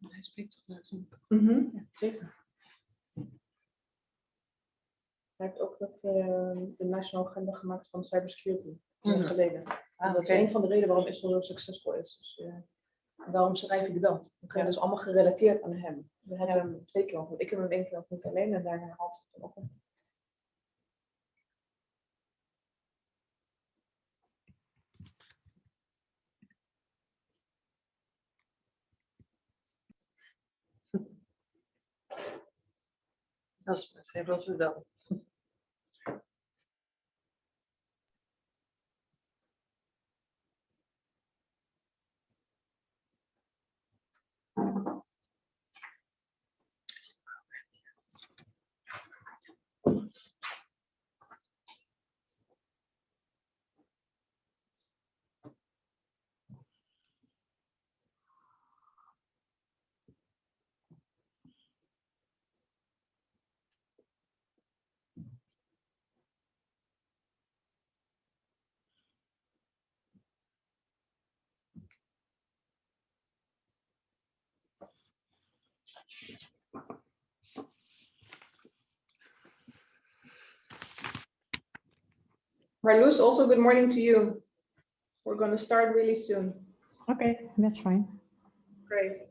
Hij spreekt toch naartoe. Ja, zeker. Hij heeft ook de nationale agenda gemaakt van cybersecurity. Geleden. Dat is een van de redenen waarom Israël zo succesvol is. Dus, daarom schrijf ik dat. We zijn dus allemaal gerelateerd aan hem. We hebben hem 2 keer ontmoet. Ik heb hem 1 keer ontmoet alleen en daarna had ik het ook. Dat is heel veel wel. Marloes, also good morning to you. We're going to start really soon. Okay, that's fine. Great.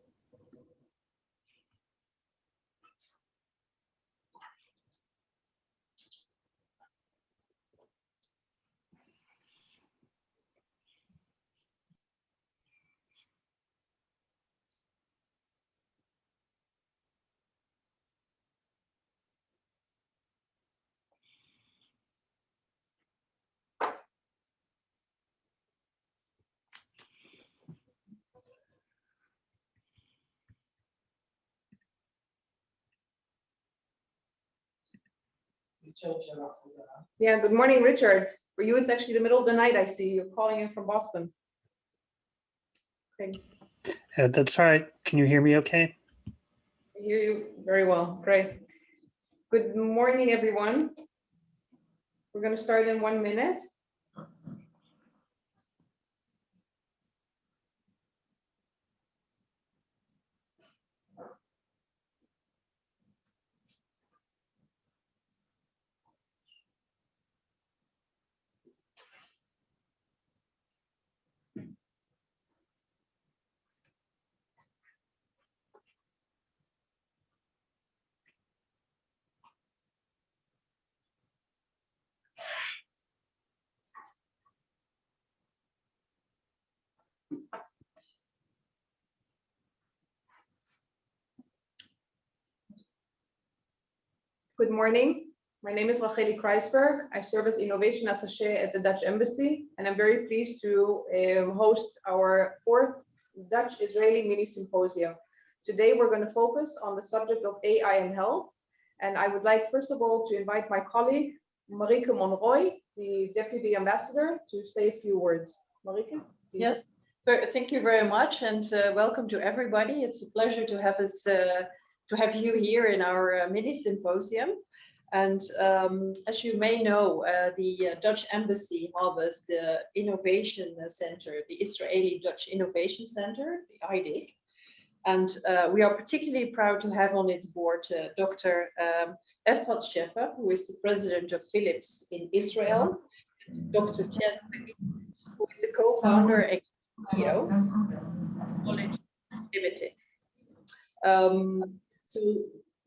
Yeah, good morning, Richard. For you, it's actually the middle of the night, I see. You're calling in from Boston. Okay. That's all right. Can you hear me okay? I hear you very well. Great. Good morning, everyone. We're going to start in 1 minute. Good morning. My name is Racheli Kreisberg. I serve as Innovation Attaché at the Dutch Embassy, and I'm very pleased to host our 4th Dutch-Israeli mini symposium. Today, we're going to focus on the subject of AI and health. And I would like, first of all, to invite my colleague, Marieke Monroy, the Deputy Ambassador, to say a few words. Marieke? Yes, thank you very much, and welcome to everybody. It's a pleasure to have us, to have you here in our mini symposium. And as you may know, the Dutch Embassy harbors the Innovation Center, the Israeli Dutch Innovation Center, the IDIC. And we are particularly proud to have on its board Dr. Efrat Sheffer, who is the president of Philips in Israel, Dr. Chen, who is the co-founder and CEO of College Limited. So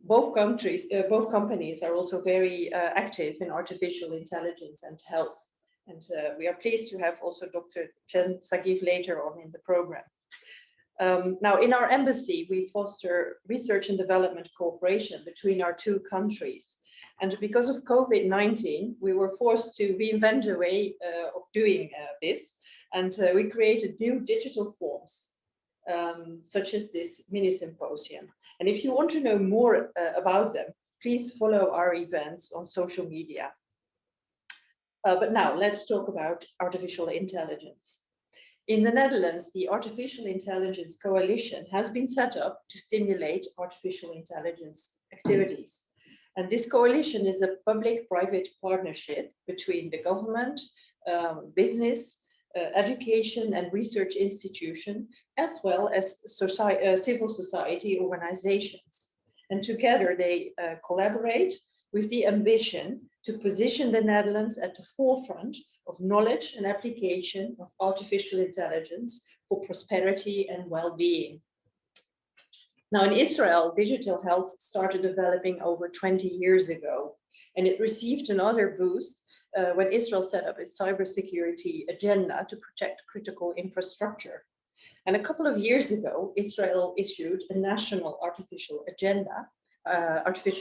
both companies are also very active in artificial intelligence and health. And we are pleased to have also Dr. Chen Sagiv later on in the program. Now, in our embassy, we foster research and development cooperation between our 2 countries. And because of COVID-19, we were forced to reinvent a way of doing this. And we created new digital forms, such as this mini symposium. And if you want to know more about them, please follow our events on social media. But now let's talk about artificial intelligence. In the Netherlands, the Artificial Intelligence Coalition has been set up to stimulate artificial intelligence activities. And this coalition is a public-private partnership between the government, business, education and research institution, as well as civil society organizations. And together they collaborate with the ambition to position the Netherlands at the forefront of knowledge and application of artificial intelligence for prosperity and well-being. Now in Israel, digital health started developing over 20 years ago, and it received another boost when Israel set up its cybersecurity agenda to protect critical infrastructure. And a couple of years ago, Israel issued a national artificial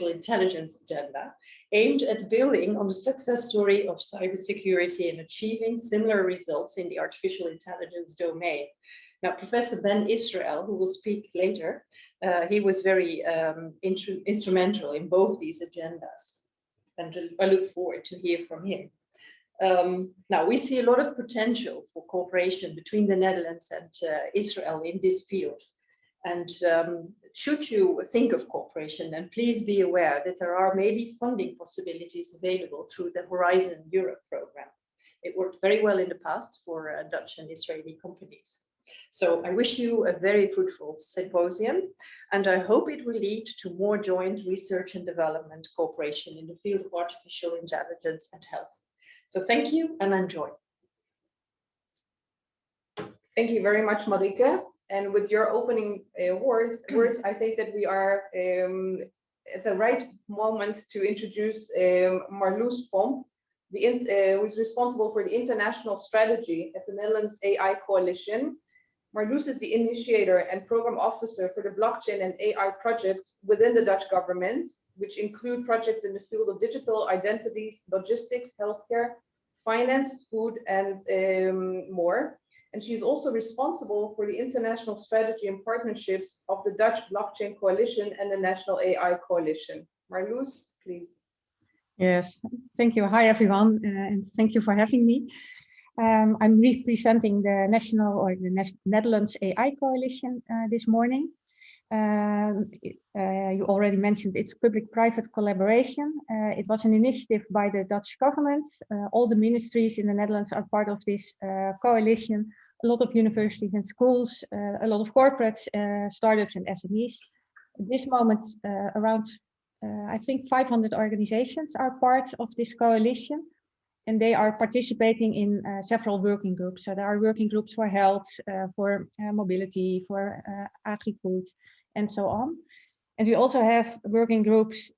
intelligence agenda, aimed at building on the success story of cybersecurity and achieving similar results in the artificial intelligence domain. Now, Professor Ben Israel, who will speak later, he was very instrumental in both these agendas, and I look forward to hear from him. Now, we see a lot of potential for cooperation between the Netherlands and Israel in this field. And should you think of cooperation, then please be aware that there are maybe funding possibilities available through the Horizon Europe program. It worked very well in the past for Dutch and Israeli companies. So I wish you a very fruitful symposium, and I hope it will lead to more joint research and development cooperation in the field of artificial intelligence and health. So thank you and enjoy. Thank you very much, Marieke. And with your opening words, I think that we are at the right moment to introduce Marloes Pomp, who is responsible for the international strategy at the Netherlands AI Coalition. Marloes is the initiator and program officer for the blockchain and AI projects within the Dutch government, which include projects in the field of digital identities, logistics, healthcare, finance, food, and more. And she is also responsible for the international strategy and partnerships of the Dutch Blockchain Coalition and the National AI Coalition. Marloes, please. Yes, thank you. Hi, everyone, and thank you for having me. I'm representing the Netherlands AI Coalition this morning. You already mentioned it's public-private collaboration. It was an initiative by the Dutch government. All the ministries in the Netherlands are part of this coalition. A lot of universities and schools, a lot of corporates, startups and SMEs. At this moment, around, I think 500 organizations are part of this coalition, and they are participating in several working groups. So there are working groups for health, for mobility, for agri-food, and so on. And we also have working groups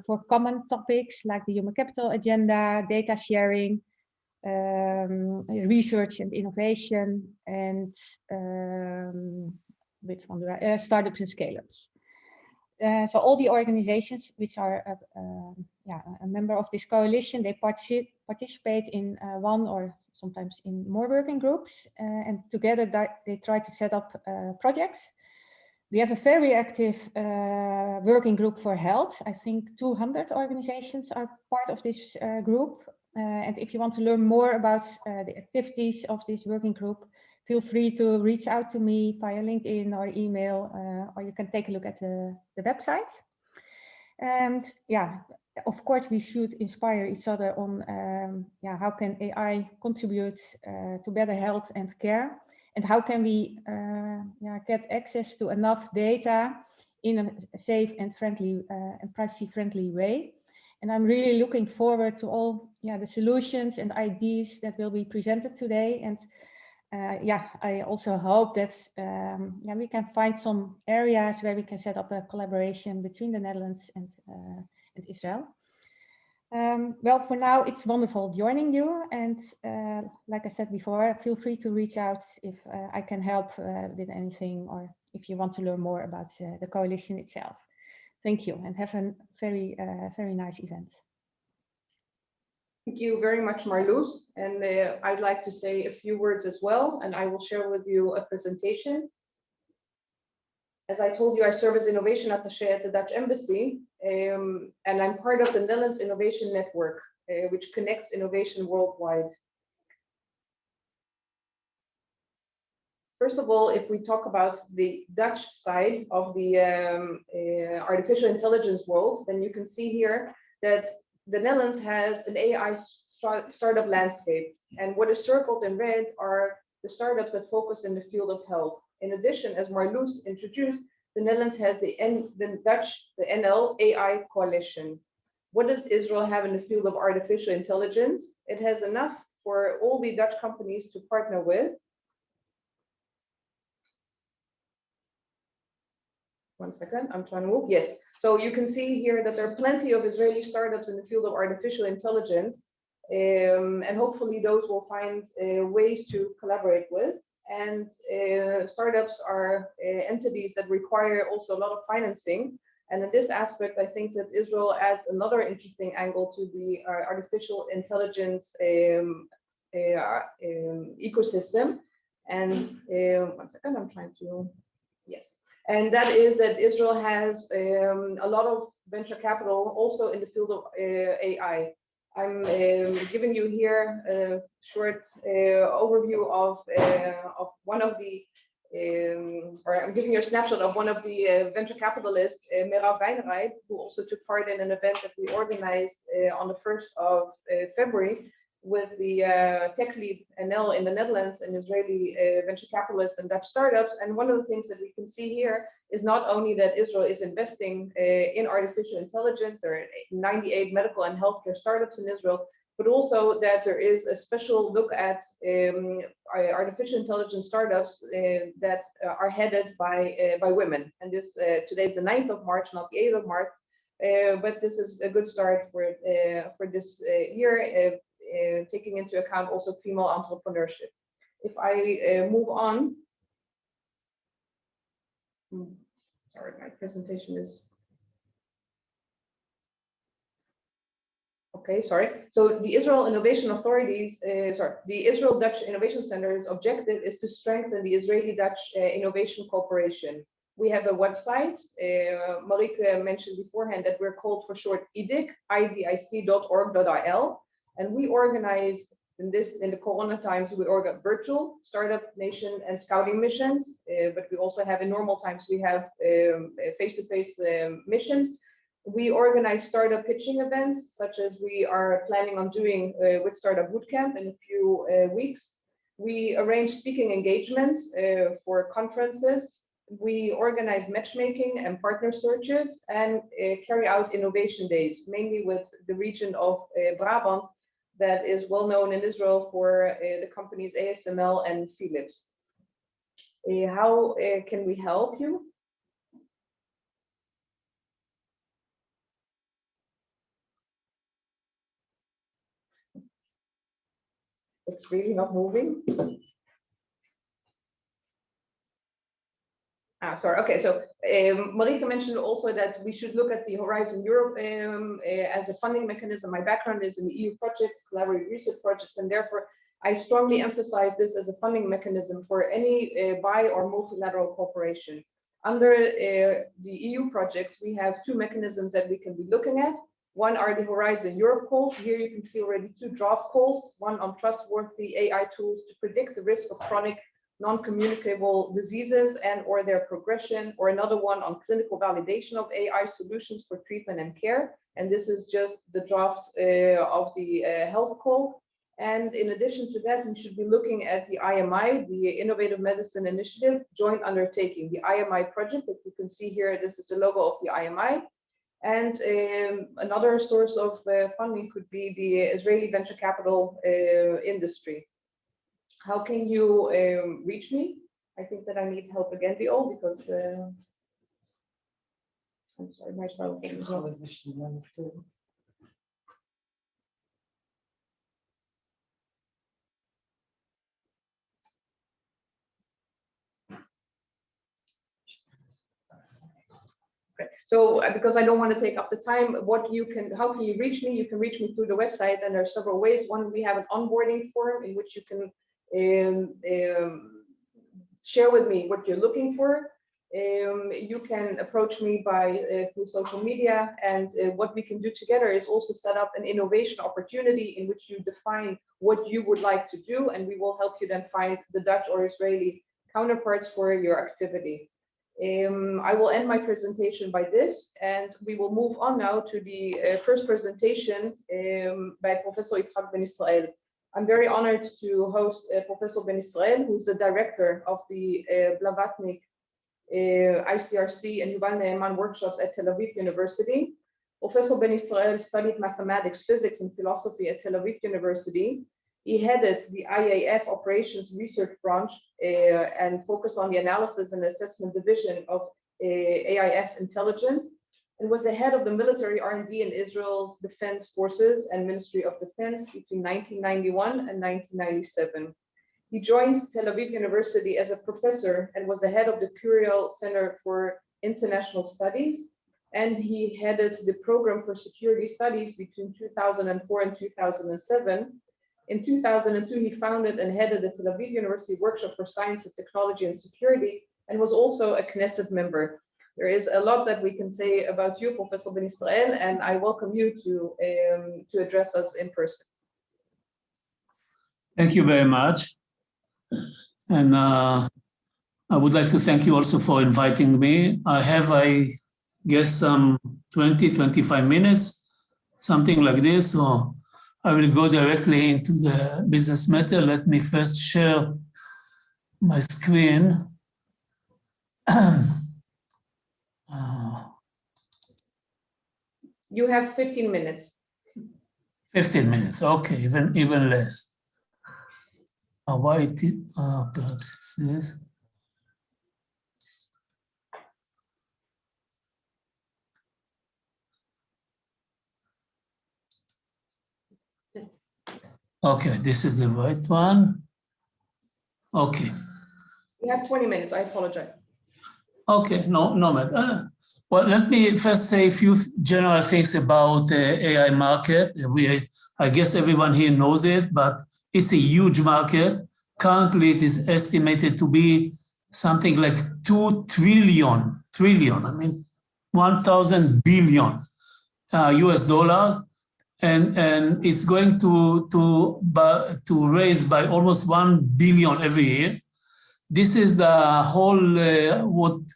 for common topics like the human capital agenda, data sharing, research and innovation, and which one do I, startups and scale-ups. So all the organizations which are a member of this coalition, they participate in one or sometimes in more working groups, and together they try to set up projects. We have a very active working group for health. I think 200 organizations are part of this group. And if you want to learn more about the activities of this working group, feel free to reach out to me via LinkedIn or email, or you can take a look at the website. And yeah, of course, we should inspire each other on how can AI contribute to better health and care, and how can we get access to enough data in a safe and friendly and privacy-friendly way. And I'm really looking forward to all the solutions and ideas that will be presented today. And I also hope that we can find some areas where we can set up a collaboration between the Netherlands and Israel. Well, for now, it's wonderful joining you. And like I said before, feel free to reach out if I can help with anything, or if you want to learn more about the coalition itself. Thank you, and have a very, very nice event. Thank you very much, Marloes. And I'd like to say a few words as well, and I will share with you a presentation. As I told you, I serve as Innovation Attaché at the Dutch Embassy, and I'm part of the Netherlands Innovation Network, which connects innovation worldwide. First of all, if we talk about the Dutch side of the artificial intelligence world, then you can see here that the Netherlands has an AI startup landscape, and what is circled in red are the startups that focus in the field of health. In addition, as Marloes introduced, the Netherlands has the NL AI Coalition. What does Israel have in the field of artificial intelligence? It has enough for all the Dutch companies to partner with. One second, I'm trying to move. Yes, so you can see here that there are plenty of Israeli startups in the field of artificial intelligence, and hopefully those will find ways to collaborate with. And startups are entities that require also a lot of financing. And in this aspect, I think that Israel adds another interesting angle to the artificial intelligence ecosystem. And one second, I'm trying to, yes. And that is that Israel has a lot of venture capital also in the field of AI. I'm giving you here a short overview of one of the, or I'm giving you a snapshot of one of the venture capitalists, Merav Wijnrijd, who also took part in an event that we organized on the 1st of February with the tech lead NL in the Netherlands and Israeli venture capitalists and Dutch startups. And one of the things that we can see here is not only that Israel is investing in artificial intelligence, there are 98 medical and healthcare startups in Israel, but also that there is a special look at artificial intelligence startups that are headed by women. And this today is the 9th of March, not the 8th of March, but this is a good start for this year. Taking into account also female entrepreneurship. If I move on, sorry, my presentation is, okay, sorry. So the Israel Innovation Authorities, the Israel Dutch Innovation Center's objective is to strengthen the Israeli-Dutch innovation cooperation. We have a website, Marieke mentioned beforehand that we're called for short IDIC, idic.org.il. And we organize in the Corona times, we organize virtual startup nation and scouting missions, but we also have in normal times, we have face-to-face missions. We organize startup pitching events, such as we are planning on doing with Startup Bootcamp in a few weeks. We arrange speaking engagements for conferences. We organize matchmaking and partner searches and carry out innovation days, mainly with the region of Brabant, that is well known in Israel for the companies ASML and Philips. How can we help you? It's really not moving. Sorry. Okay, so Marieke mentioned also that we should look at the Horizon Europe as a funding mechanism. My background is in the EU projects, collaborative research projects, and therefore I strongly emphasize this as a funding mechanism for any bi or multilateral cooperation. Under the EU projects, we have two mechanisms that we can be looking at. One are the Horizon Europe calls. Here you can see already two draft calls, one on trustworthy AI tools to predict the risk of chronic non-communicable diseases and or their progression, or another one on clinical validation of AI solutions for treatment and care. And this is just the draft of the health call. And in addition to that, we should be looking at the IMI, the Innovative Medicine Initiative joint undertaking, the IMI project that you can see here. This is the logo of the IMI. And another source of funding could be the Israeli venture capital industry. How can you reach me? I think that I need help again, Biol, because I'm sorry, my phone is not. Okay. So because I don't want to take up the time, how can you reach me? You can reach me through the website, and there are several ways. One, we have an onboarding form in which you can share with me what you're looking for. You can approach me by through social media, and what we can do together is also set up an innovation opportunity in which you define what you would like to do, and we will help you then find the Dutch or Israeli counterparts for your activity. I will end my presentation by this, and we will move on now to the first presentation by Professor Yitzhak Ben Israel. I'm very honored to host Professor Ben Israel, who's the director of the Blavatnik ICRC and Yuval Ne'eman workshops at Tel Aviv University. Professor Ben Israel studied mathematics, physics, and philosophy at Tel Aviv University. He headed the IAF Operations Research Branch and focused on the analysis and assessment division of AIF intelligence, and was the head of the military R&D in Israel's Defense Forces and Ministry of Defense between 1991 and 1997. He joined Tel Aviv University as a professor and was the head of the Curiel Center for International Studies, and he headed the program for security studies between 2004 and 2007. In 2002, he founded and headed the Tel Aviv University Workshop for Science and Technology and Security, and was also a Knesset member. There is a lot that we can say about you, Professor Ben Israel, and I welcome you to address us in person. Thank you very much. And I would like to thank you also for inviting me. I have, I guess, some 20, 25 minutes, something like this. So I will go directly into the business matter. Let me first share my screen. You have 15 minutes. 15 minutes, okay, even less. Why it is, perhaps it's this. Okay, this is the right one. Okay. You have 20 minutes, I apologize. Okay, no matter. Well, let me first say a few general things about the AI market. I guess everyone here knows it, but it's a huge market. Currently, it is estimated to be something like 2 trillion, I mean, 1,000 billion US dollars. And it's going to raise by almost 1 billion every year. This is the whole,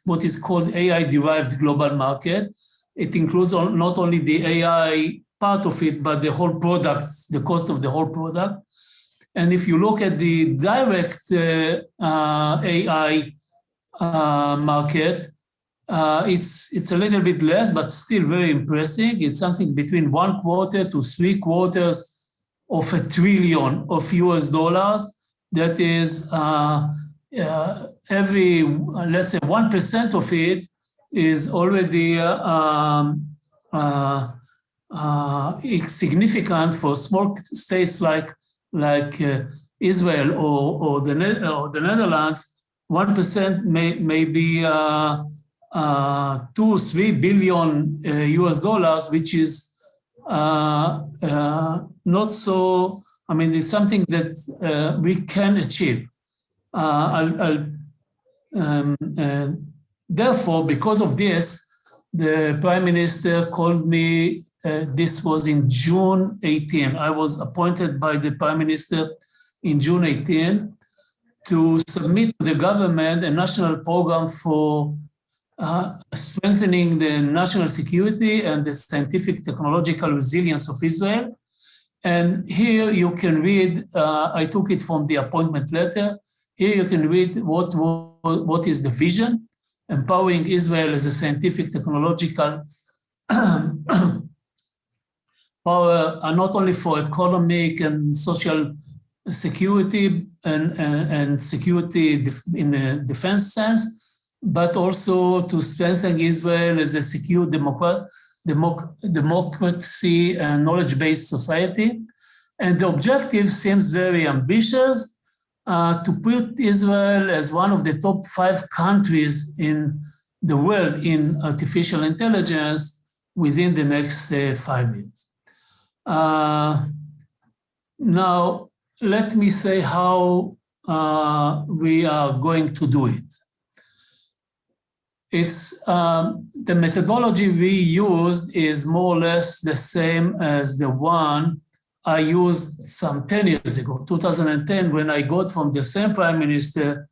what is called AI-derived global market. It includes not only the AI part of it, but the whole product, the cost of the whole product. And if you look at the direct AI market, it's a little bit less, but still very impressive. It's something between 1/4 to 3/4 of $1 trillion of US dollars. That is every, let's say 1% of it is already significant for small states like Israel or the Netherlands. 1% may be 2-3 billion US dollars, which is not so. I mean, it's something that we can achieve. Therefore, because of this, the Prime Minister called me. This was in June 18. I was appointed by the Prime Minister in June 18 to submit to the government a national program for strengthening the national security and the scientific technological resilience of Israel. And here you can read, I took it from the appointment letter. Here you can read what is the vision, empowering Israel as a scientific technological power, not only for economic and social security and security in the defense sense, but also to strengthen Israel as a secure democracy and knowledge-based society. And the objective seems very ambitious, to put Israel as one of the top 5 countries in the world in artificial intelligence within the next 5 years. Now, let me say how we are going to do it. It's the methodology we used is more or less the same as the one I used some 10 years ago, 2010, when I got from the same Prime Minister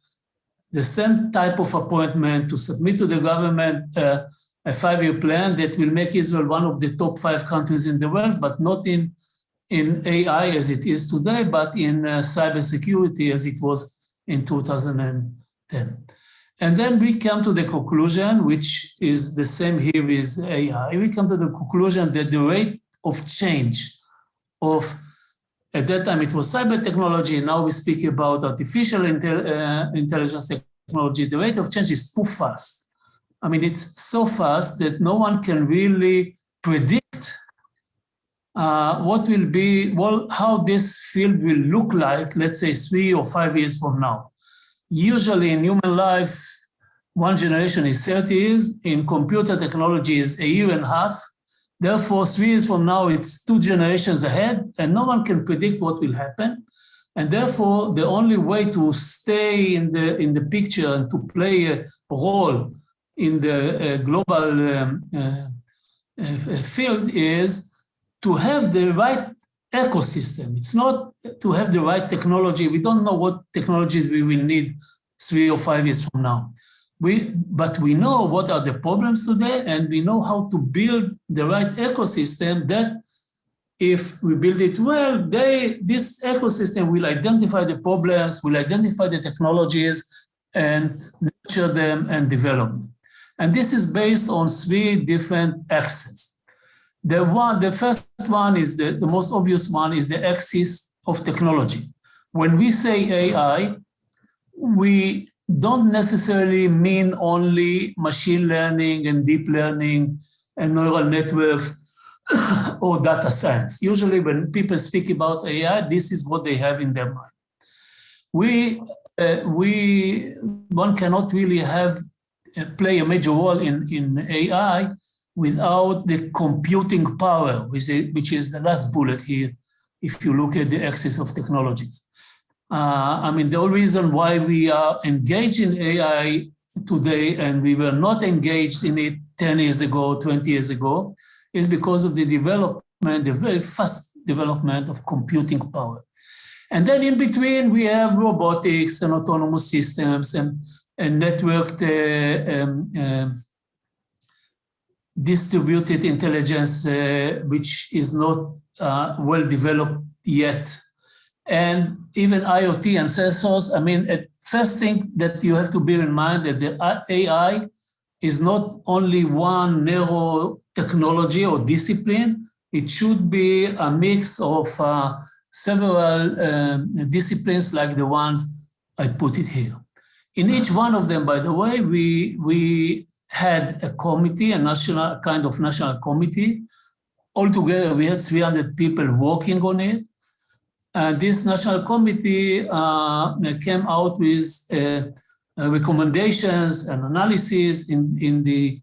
the same type of appointment to submit to the government a 5-year plan that will make Israel one of the top 5 countries in the world, but not in AI as it is today, but in cybersecurity as it was in 2010. And then we come to the conclusion, which is the same here with AI. We come to the conclusion that the rate of change of, at that time it was cyber technology, now we speak about artificial intelligence technology, the rate of change is too fast. I mean, it's so fast that no one can really predict what will be, well, how this field will look like, let's say 3 or 5 years from now. Usually in human life, one generation is 30 years, in computer technology is 1.5 years. Therefore, 3 years from now, it's 2 generations ahead, and no one can predict what will happen. And therefore, the only way to stay in the picture and to play a role in the global field is to have the right ecosystem. It's not to have the right technology. We don't know what technologies we will need 3 or 5 years from now. But we know what are the problems today, and we know how to build the right ecosystem that if we build it well, this ecosystem will identify the problems, will identify the technologies, and nurture them and develop them. And this is based on 3 different axes. The first one is the most obvious one is the axis of technology. When we say AI, we don't necessarily mean only machine learning and deep learning and neural networks or data science. Usually when people speak about AI, this is what they have in their mind. One cannot really play a major role in AI without the computing power, which is the last bullet here, if you look at the axis of technologies. I mean, the only reason why we are engaged in AI today and we were not engaged in it 10 years ago, 20 years ago, is because of the development, the very fast development of computing power. And then in between, we have robotics and autonomous systems and networked distributed intelligence, which is not well developed yet. And even IoT and sensors. I mean, first thing that you have to bear in mind that the AI is not only one narrow technology or discipline. It should be a mix of several disciplines like the ones I put it here. In each one of them, by the way, we had a committee, a kind of national committee. Altogether, we had 300 people working on it. And this national committee came out with recommendations and analysis in the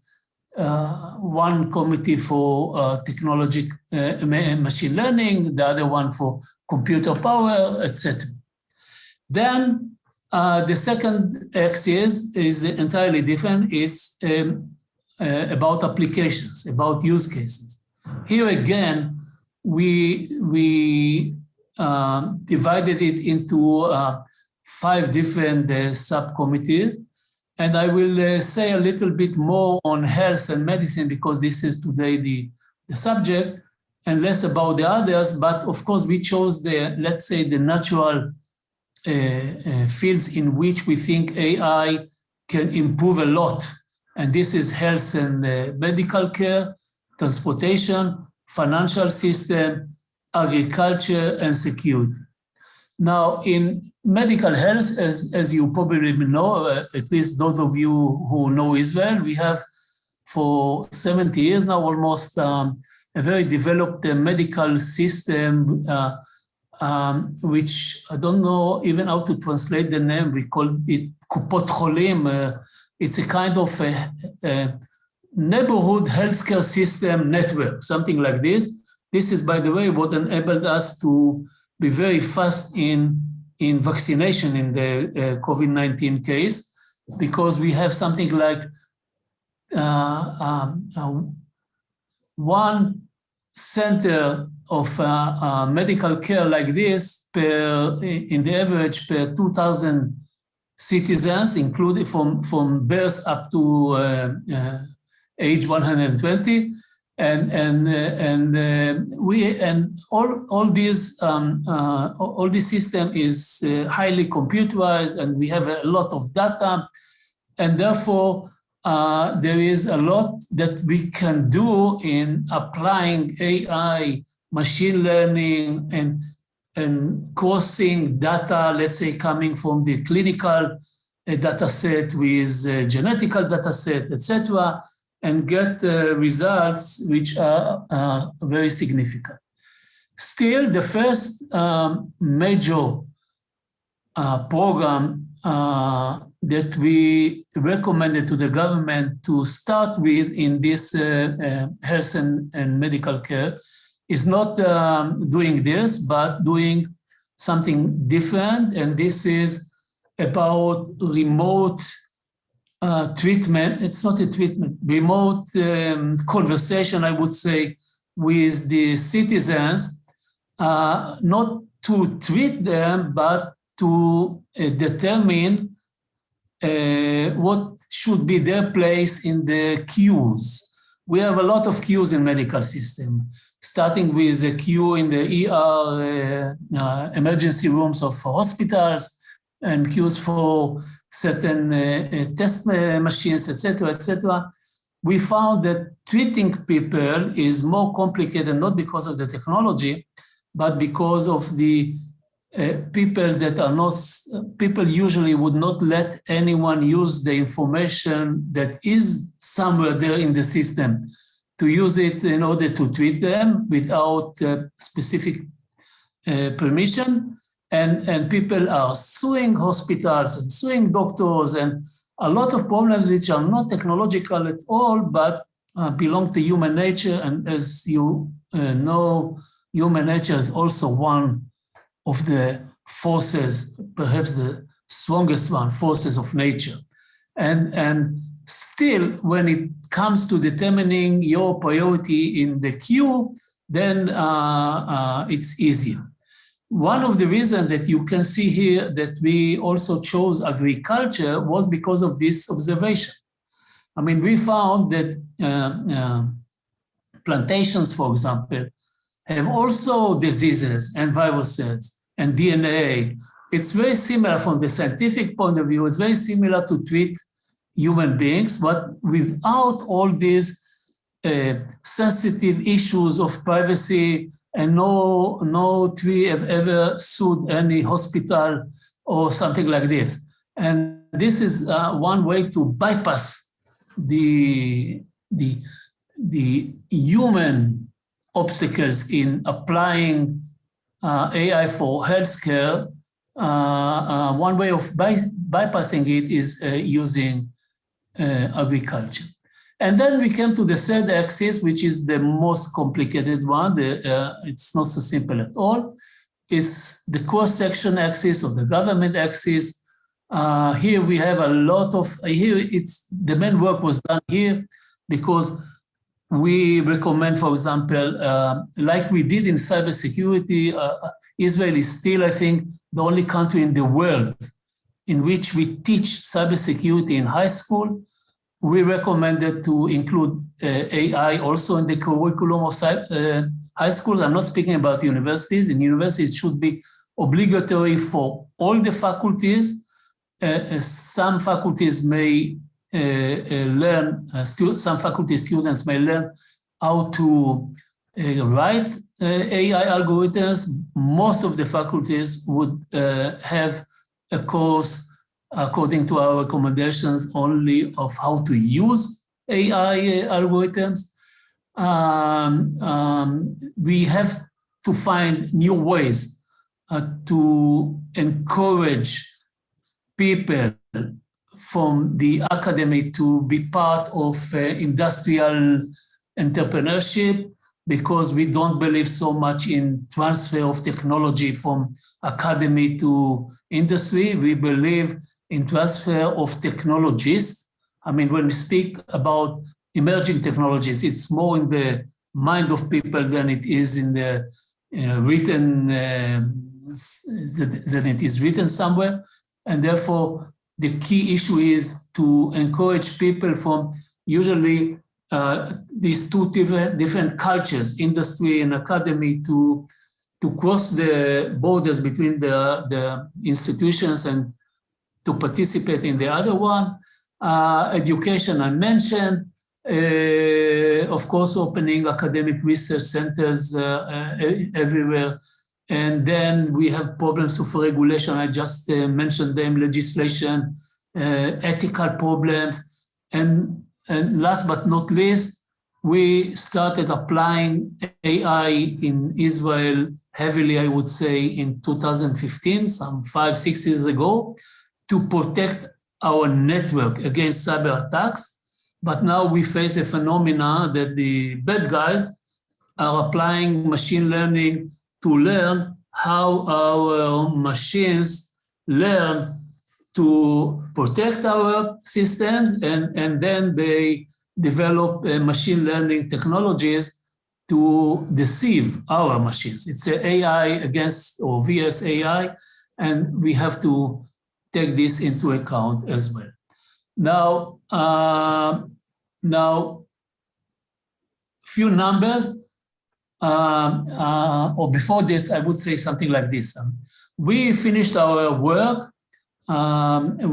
one committee for technology, machine learning, the other one for computer power, etc. Then the second axis is entirely different. It's about applications, about use cases. Here again, we divided it into 5 different subcommittees. And I will say a little bit more on health and medicine because this is today the subject, and less about the others. But of course, we chose let's say, the natural fields in which we think AI can improve a lot. And this is health and medical care, transportation, financial system, agriculture, and security. Now, in medical health, as you probably know, at least those of you who know Israel, we have for 70 years now almost a very developed medical system, which I don't know even how to translate the name. We call it Kupot Cholim. It's a kind of a neighborhood healthcare system network, something like this. This is, by the way, what enabled us to be very fast in vaccination in the COVID-19 case, because we have something like one center of medical care like this in the average per 2,000 citizens, including from birth up to age 120, and all this system is highly computerized, and we have a lot of data, and therefore there is a lot that we can do in applying AI, machine learning, and crossing data, let's say, coming from the clinical data set with genetical data set, etc., and get results which are very significant. Still, the first major program that we recommended to the government to start with in this health and medical care is not doing this, but doing something different. And this is about remote treatment. It's not a treatment, remote conversation, I would say, with the citizens, not to treat them, but to determine what should be their place in the queues. We have a lot of queues in medical system, starting with a queue in the ER emergency rooms of hospitals, and queues for certain test machines, etc., etc. We found that treating people is more complicated, not because of the technology, but because of the people that are not, people usually would not let anyone use the information that is somewhere there in the system to use it in order to treat them without specific permission. And people are suing hospitals and suing doctors, and a lot of problems which are not technological at all, but belong to human nature. And as you know, human nature is also one of the forces, perhaps the strongest one, forces of nature. And still, when it comes to determining your priority in the queue, then it's easier. One of the reasons that you can see here that we also chose agriculture was because of this observation. I mean, we found that plantations, for example, have also diseases and viruses and DNA. It's very similar from the scientific point of view. It's very similar to treat human beings, but without all these sensitive issues of privacy. And no three have ever sued any hospital or something like this. And this is one way to bypass the human obstacles in applying AI for healthcare. One way of bypassing it is using agriculture. And then we came to the third axis, which is the most complicated one. It's not so simple at all. It's the cross-section axis or the government axis. Here we have a lot of, the main work was done here because we recommend, for example, like we did in cybersecurity, Israel is still, I think, the only country in the world in which we teach cybersecurity in high school. We recommended to include AI also in the curriculum of high schools. I'm not speaking about universities. In universities, it should be obligatory for all the faculties. Some faculties may learn, some faculty students may learn how to write AI algorithms. Most of the faculties would have a course according to our recommendations only of how to use AI algorithms. We have to find new ways to encourage people from the academy to be part of industrial entrepreneurship, because we don't believe so much in transfer of technology from academy to industry. We believe in transfer of technologies. I mean, when we speak about emerging technologies, it's more in the mind of people than it is in the written, than it is written somewhere. And therefore, the key issue is to encourage people from usually these two different cultures, industry and academy, to cross the borders between the institutions and to participate in the other one. Education, I mentioned. Of course, opening academic research centers everywhere. And then we have problems of regulation. I just mentioned them, legislation, ethical problems. And last but not least, we started applying AI in Israel heavily, I would say, in 2015, some 5-6 years ago, to protect our network against cyber attacks. But now we face a phenomena that the bad guys are applying machine learning to learn how our machines learn to protect our systems, and then they develop machine learning technologies to deceive our machines. It's an AI against or vs AI, and we have to take this into account as well. Now, few numbers, or before this, I would say something like this. We finished our work,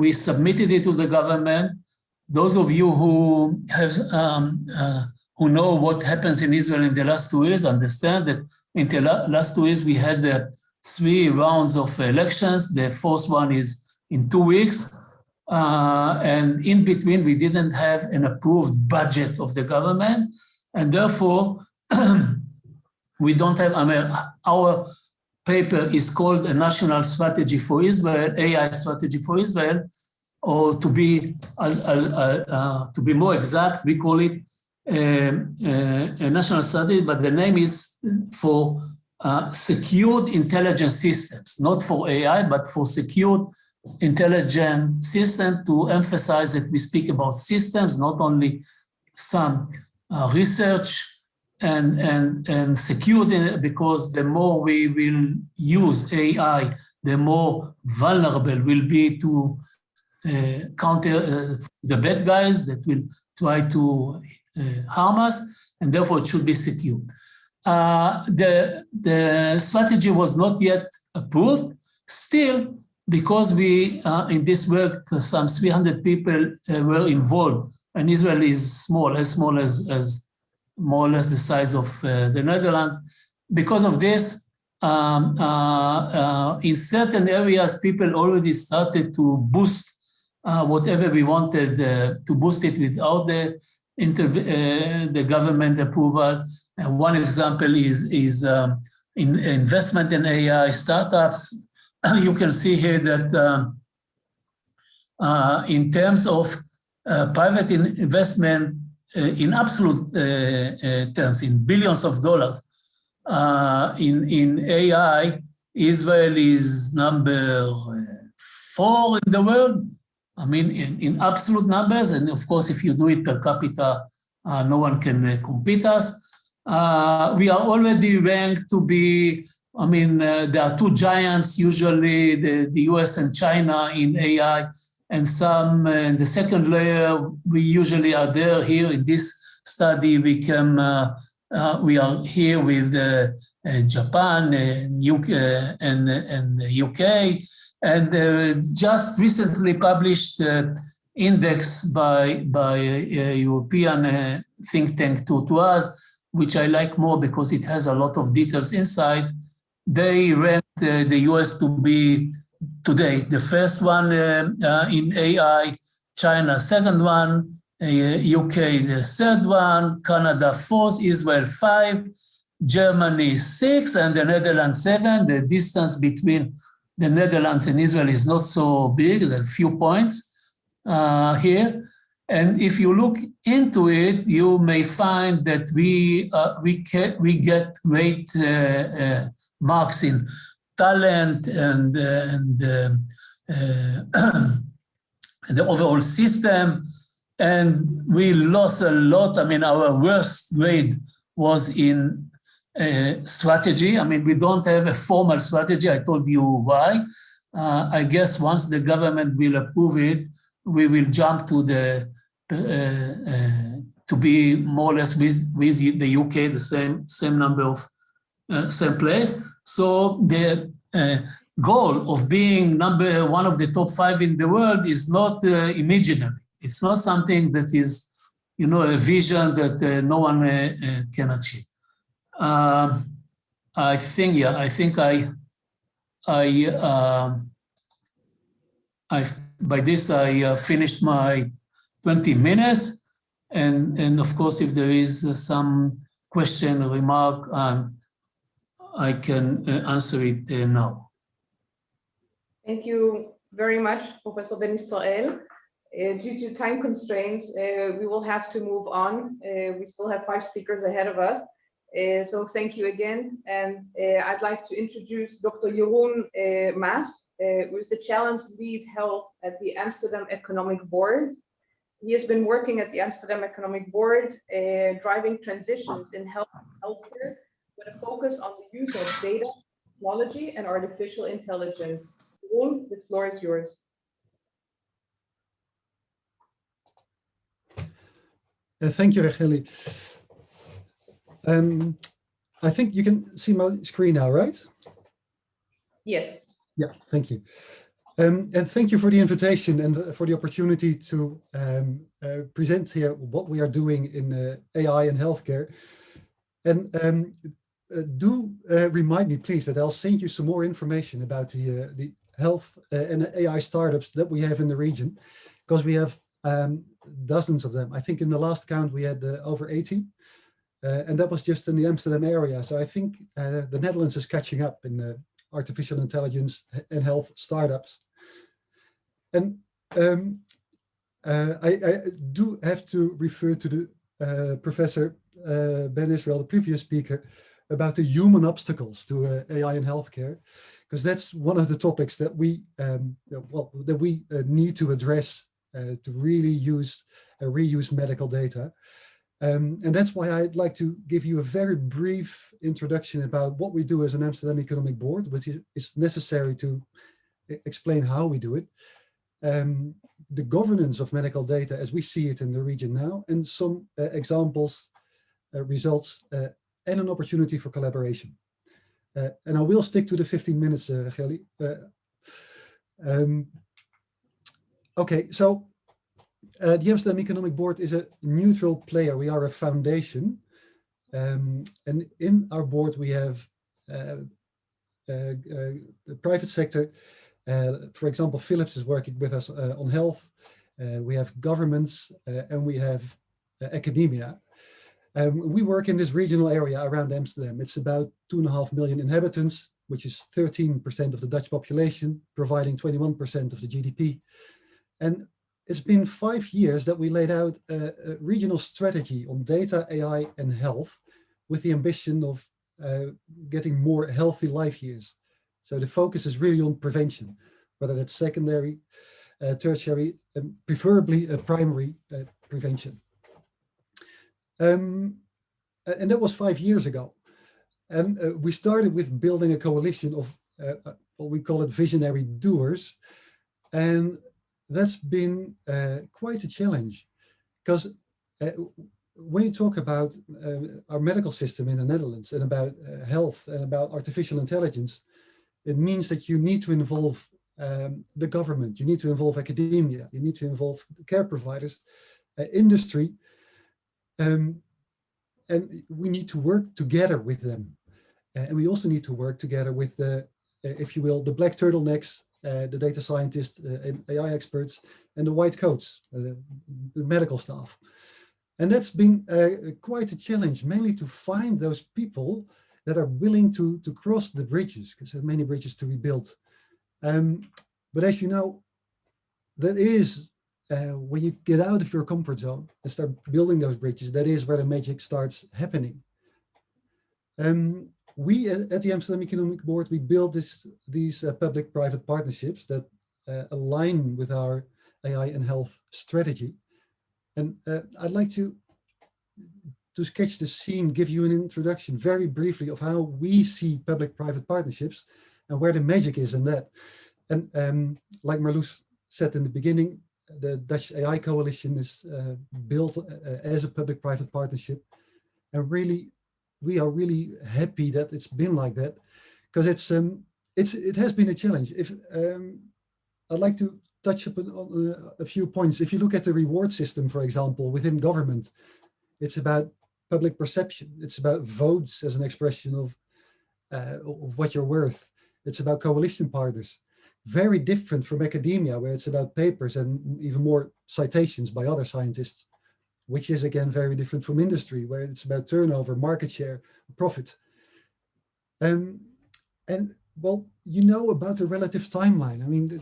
we submitted it to the government. Those of you who have who know what happens in Israel in the last 2 years understand that in the last 2 years we had 3 rounds of elections. The fourth one is in 2 weeks. And in between, we didn't have an approved budget of the government. And therefore, we don't have, I mean, our paper is called a National Strategy for Israel, AI Strategy for Israel, or to be more exact, we call it a national strategy, but the name is for secured intelligence systems, not for AI, but for secured intelligent system, to emphasize that we speak about systems, not only some research and security, because the more we will use AI, the more vulnerable we'll be to counter the bad guys that will try to harm us, and therefore it should be secure. The strategy was not yet approved. Still, because we, in this work, some 300 people were involved, and Israel is small as more or less the size of the Netherlands. Because of this, in certain areas, people already started to boost whatever we wanted to boost it without the government approval. And one example is in investment in AI startups. You can see here that in terms of private investment in absolute terms, in billions of dollars, in AI, Israel is number 4 in the world. I mean, in absolute numbers, and of course, if you do it per capita, no one can compete us. We are already ranked to be, I mean, there are 2 giants, usually the US and China in AI, and some in the second layer, we usually are there. Here in this study, we are here with Japan and UK, and UK, and just recently published index by a European think tank to us, which I like more because it has a lot of details inside. They ranked the US to be today the first one in AI, China second one, UK the third one, Canada 4th, Israel 5, Germany 6, and the Netherlands 7. The distance between the Netherlands and Israel is not so big, there are a few points here. And if you look into it, you may find that we get great marks in talent and the overall system. And we lost a lot. I mean, our worst grade was in strategy. I mean, we don't have a formal strategy. I told you why. I guess once the government will approve it, we will jump to to be more or less with the UK, the same number of same place. So the goal of being one of the top 5 in the world is not imaginary. It's not something that is, you know, a vision that no one can achieve. I think, yeah, I think by this I finished my 20 minutes, and of course, if there is some question or remark, I can answer it now. Thank you very much, Professor Ben Israel. Due to time constraints, we will have to move on. We still have 5 speakers ahead of us. So thank you again. And I'd like to introduce Dr. Jeroen Maas, who is the Challenge Lead Health at the Amsterdam Economic Board. He has been working at the Amsterdam Economic Board, driving transitions in healthcare with a focus on the use of data, technology, and artificial intelligence. Jeroen, the floor is yours. Thank you, Racheli. I think you can see my screen now, right? Yes. Yeah, thank you. And thank you for the invitation and for the opportunity to present here what we are doing in AI and healthcare. And do remind me, please, that I'll send you some more information about the health and AI startups that we have in the region, because we have dozens of them. I think in the last count we had over 80, and that was just in the Amsterdam area. So I think the Netherlands is catching up in artificial intelligence and health startups. And I do have to refer to the Professor Ben Israel, the previous speaker, about the human obstacles to AI in healthcare, because that's one of the topics that we need to address to really reuse medical data. And that's why I'd like to give you a very brief introduction about what we do as an Amsterdam Economic Board, which is necessary to explain how we do it, the governance of medical data as we see it in the region now, and some examples, results, and an opportunity for collaboration. And I will stick to the 15 minutes, Racheli. Okay, so the Amsterdam Economic Board is a neutral player. We are a foundation. And in our board, we have the private sector. For example, Philips is working with us on health. We have governments and we have academia. We work in this regional area around Amsterdam. It's about 2.5 million inhabitants, which is 13% of the Dutch population, providing 21% of the GDP. And it's been 5 years that we laid out a regional strategy on data, AI, and health, with the ambition of getting more healthy life years. So the focus is really on prevention, whether that's secondary, tertiary, and preferably primary prevention. And that was 5 years ago. And we started with building a coalition of what we call it visionary doers. And that's been quite a challenge, because when you talk about our medical system in the Netherlands and about health and about artificial intelligence, it means that you need to involve the government, you need to involve academia, you need to involve care providers, industry, and we need to work together with them. And we also need to work together with the, if you will, the black turtlenecks, the data scientists and AI experts, and the white coats, the medical staff. And that's been quite a challenge, mainly to find those people that are willing to cross the bridges, because there are many bridges to be built. But as you know, that is, when you get out of your comfort zone and start building those bridges, that is where the magic starts happening. We at the Amsterdam Economic Board, we build these public-private partnerships that align with our AI and health strategy. And I'd like to sketch the scene, give you an introduction very briefly of how we see public-private partnerships and where the magic is in that. And like Marloes said in the beginning, the Dutch AI Coalition is built as a public-private partnership. And really, we are really happy that it's been like that, because it has been a challenge. If I'd like to touch upon on a few points. If you look at the reward system, for example, within government, it's about public perception. It's about votes as an expression of what you're worth. It's about coalition partners. Very different from academia, where it's about papers and even more citations by other scientists, which is again very different from industry, where it's about turnover, market share, profit. And well, you know about the relative timeline. I mean,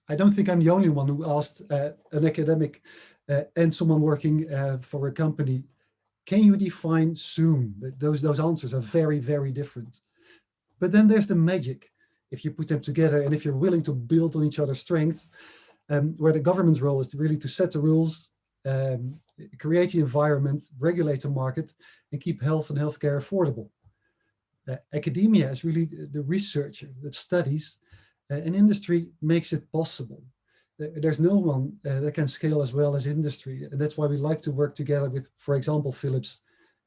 I don't think I'm the only one who asked an academic and someone working for a company, can you define soon? Those answers are very, very different. But then there's the magic. If you put them together and if you're willing to build on each other's strength, where the government's role is really to set the rules, create the environment, regulate the market, and keep health and healthcare affordable. Academia is really the researcher that studies, and industry makes it possible. There's no one that can scale as well as industry. And that's why we like to work together with, for example, Philips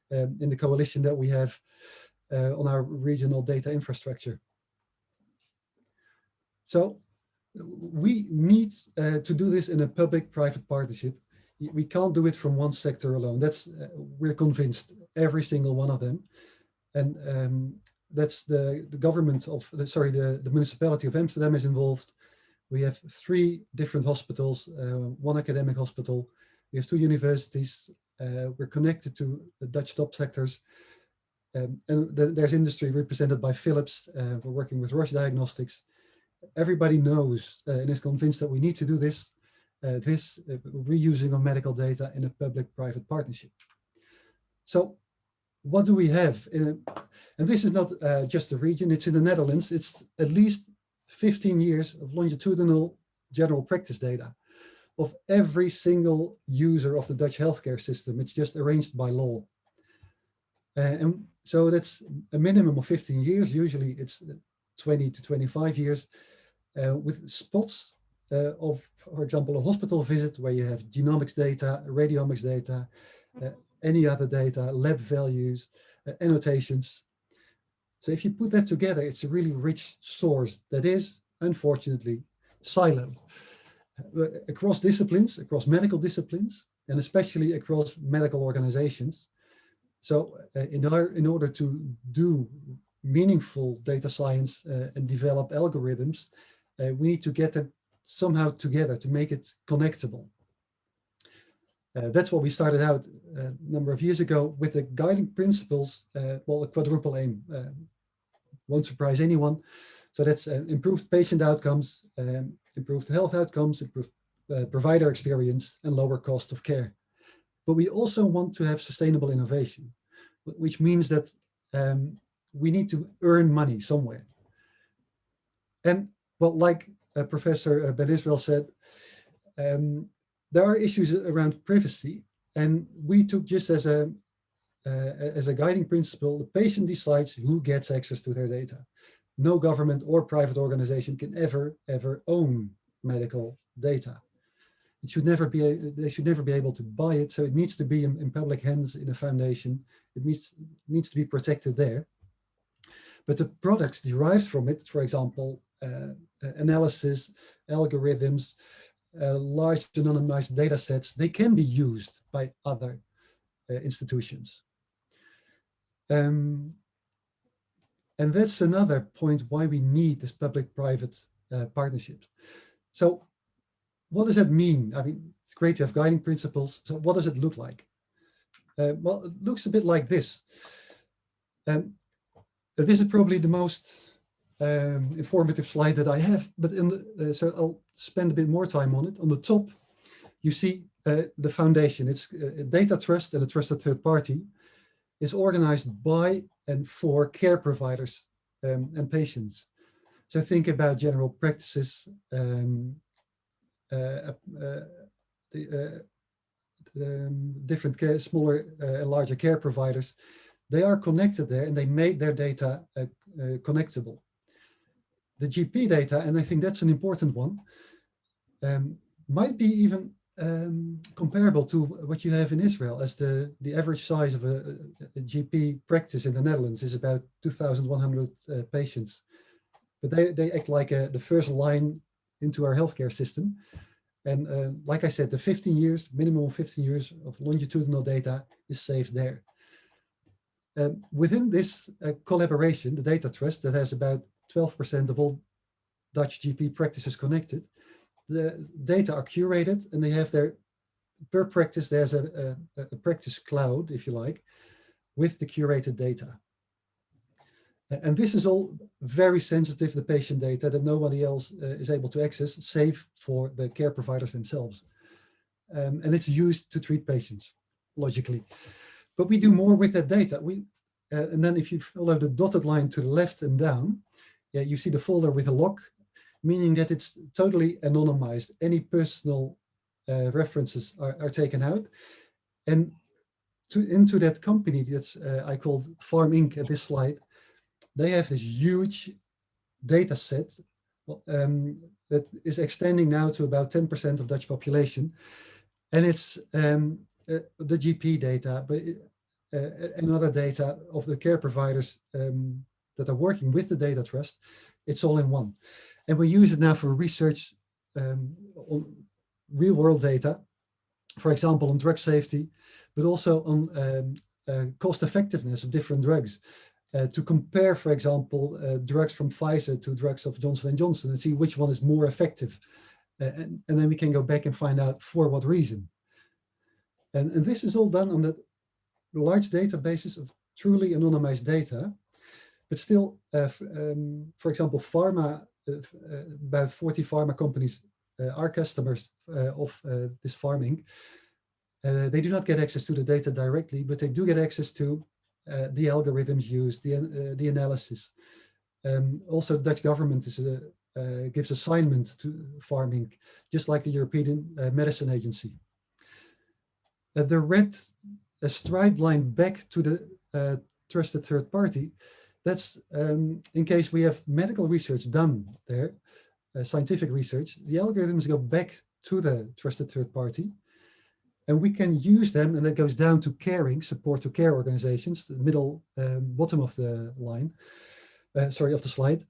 in the coalition that we have on our regional data infrastructure. So we need to do this in a public-private partnership. We can't do it from one sector alone. That's we're convinced, every single one of them. And that's the government of, the municipality of Amsterdam is involved. We have 3 different hospitals, 1 academic hospital. We have 2 universities. We're connected to the Dutch top sectors. And there's industry represented by Philips. We're working with Roche Diagnostics. Everybody knows and is convinced that we need to do this, reusing of medical data in a public-private partnership. So what do we have? And this is not just a region, it's in the Netherlands. It's at least 15 years of longitudinal general practice data of every single user of the Dutch healthcare system. It's just arranged by law. And so that's a minimum of 15 years. Usually it's 20 to 25 years with spots of, for example, a hospital visit where you have genomics data, radiomics data, any other data, lab values, annotations. So if you put that together, it's a really rich source that is, unfortunately, siloed across disciplines, across medical disciplines, and especially across medical organizations. So in order to do meaningful data science and develop algorithms, we need to get them somehow together to make it connectable. That's what we started out a number of years ago with the guiding principles, well, a quadruple aim. Won't surprise anyone. So that's improved patient outcomes, improved health outcomes, improved provider experience, and lower cost of care. But we also want to have sustainable innovation, which means that we need to earn money somewhere. And well, like Professor Ben Israel said, there are issues around privacy, and we took just as a guiding principle, the patient decides who gets access to their data. No government or private organization can ever own medical data. It should never be, they should never be able to buy it, so it needs to be in public hands in a foundation. It needs to be protected there. But the products derived from it, for example, analysis, algorithms, large anonymized data sets, they can be used by other institutions. And that's another point why we need this public-private partnership. So what does that mean? I mean, it's great to have guiding principles. So what does it look like? Well, it looks a bit like this. This is probably the most informative slide that I have, but so I'll spend a bit more time on it. On the top, you see the foundation. It's a data trust and a trusted third party. Is organized by and for care providers and patients. So think about general practices, different care, smaller and larger care providers. They are connected there and they made their data connectable. the GP data, and I think that's an important one, might be even comparable to what you have in Israel, as the average size of a GP practice in the Netherlands is about 2,100 patients. But they act like the first line into our healthcare system. And like I said, the 15 years, minimum 15 years of longitudinal data is saved there. Within this collaboration, the data trust that has about 12% of all Dutch GP practices connected, the data are curated and they have their, per practice, there's a practice cloud, if you like, with the curated data. And this is all very sensitive, the patient data that nobody else is able to access, save for the care providers themselves. And it's used to treat patients, logically. But we do more with that data. And then if you follow the dotted line to the left and down, yeah, you see the folder with a lock, meaning that it's totally anonymized. Any personal references are taken out. And into that company that's I called Farm Inc. at this slide, they have this huge data set that is extending now to about 10% of Dutch population. And it's the GP data, but and other data of the care providers that are working with the data trust. It's all in one. And we use it now for research on real world data, for example, on drug safety, but also on cost effectiveness of different drugs. To compare, for example, drugs from Pfizer to drugs of Johnson & Johnson and see which one is more effective. And then we can go back and find out for what reason. And this is all done on the large databases of truly anonymized data, but still, for example, pharma, about 40 pharma companies are customers of this farming. They do not get access to the data directly, but they do get access to the algorithms used, the analysis. Also, the Dutch government gives assignment to farming, just like the European Medicine Agency. The red striped line back to the trusted third party, that's in case we have medical research done there, scientific research, the algorithms go back to the trusted third party. And we can use them, and that goes down to caring, support to care organizations, the middle, bottom of the line, of the slide.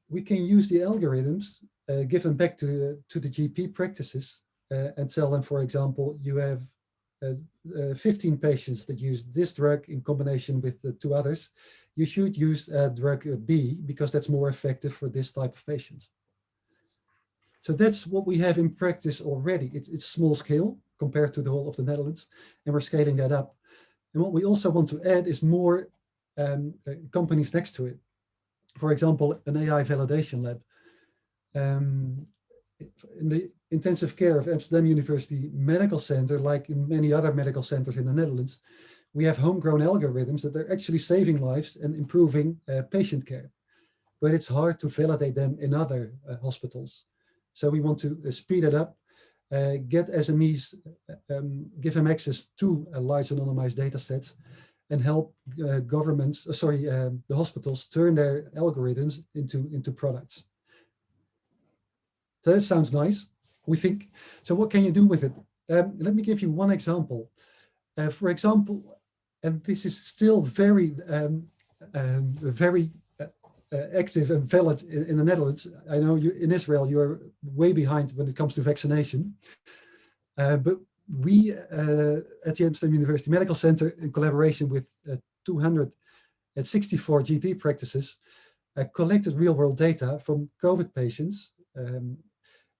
We can use the algorithms, give them back to the GP practices and tell them, for example, you have 15 patients that use this drug in combination with the 2 others. You should use drug B because that's more effective for this type of patients. So that's what we have in practice already. It's small scale compared to the whole of the Netherlands, and we're scaling that up. And what we also want to add is more companies next to it. For example, an AI validation lab. In the intensive care of Amsterdam University Medical Center, like in many other medical centers in the Netherlands, we have homegrown algorithms that are actually saving lives and improving patient care. But it's hard to validate them in other hospitals. So we want to speed it up, get SMEs, give them access to large anonymized data sets, and help the hospitals turn their algorithms into products. So that sounds nice, we think. So what can you do with it? Let me give you one example. For example, and this is still very active and valid in the Netherlands. I know in Israel, you're way behind when it comes to vaccination. But we at the Amsterdam University Medical Center, in collaboration with 264 GP practices, collected real-world data from COVID patients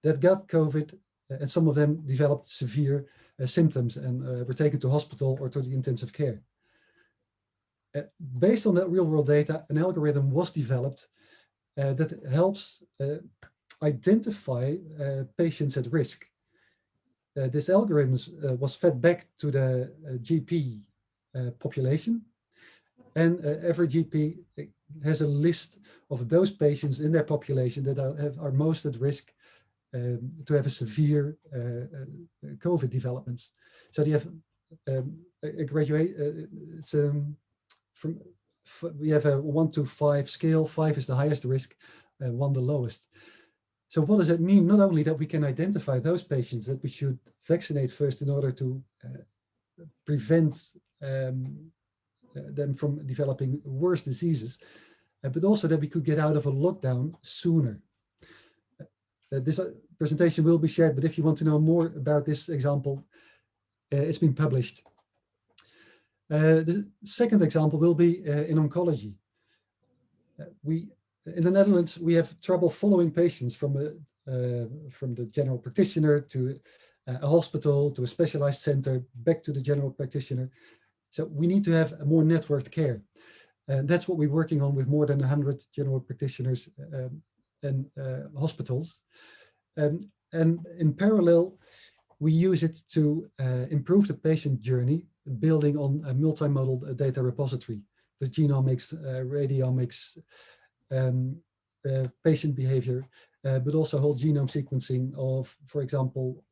that got COVID, and some of them developed severe symptoms and were taken to hospital or to the intensive care. Based on that real-world data, an algorithm was developed that helps identify patients at risk. This algorithm was fed back to the GP population, and every GP has a list of those patients in their population that are most at risk to have a severe COVID developments. So they have a graduate, it's from we have a 1 to 5 scale. 5 is the highest risk, 1 the lowest. So what does that mean? Not only that we can identify those patients that we should vaccinate first in order to prevent them from developing worse diseases, but also that we could get out of a lockdown sooner. This presentation will be shared, but if you want to know more about this example, it's been published. The second example will be in oncology. In the Netherlands, we have trouble following patients from the general practitioner to a hospital, to a specialized center, back to the general practitioner. So we need to have a more networked care. And that's what we're working on with more than 100 general practitioners and hospitals. And in parallel, we use it to improve the patient journey, building on a multimodal data repository, the genomics, radiomics, patient behavior, but also whole genome sequencing of, for example,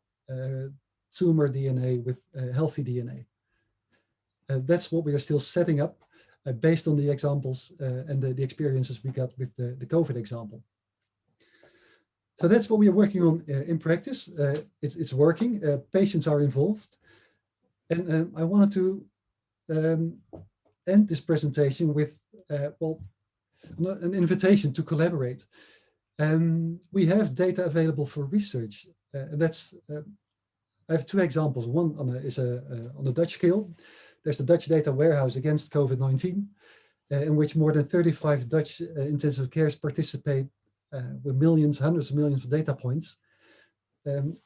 tumor DNA with healthy DNA. That's what we are still setting up based on the examples and the experiences we got with the COVID example. So that's what we are working on in practice. It's working, patients are involved. And I wanted to end this presentation with, well, an invitation to collaborate. We have data available for research. And that's, I have 2 examples. One is on a Dutch scale. There's the Dutch data warehouse against COVID-19, in which more than 35 Dutch intensive cares participate with millions, hundreds of millions of data points. And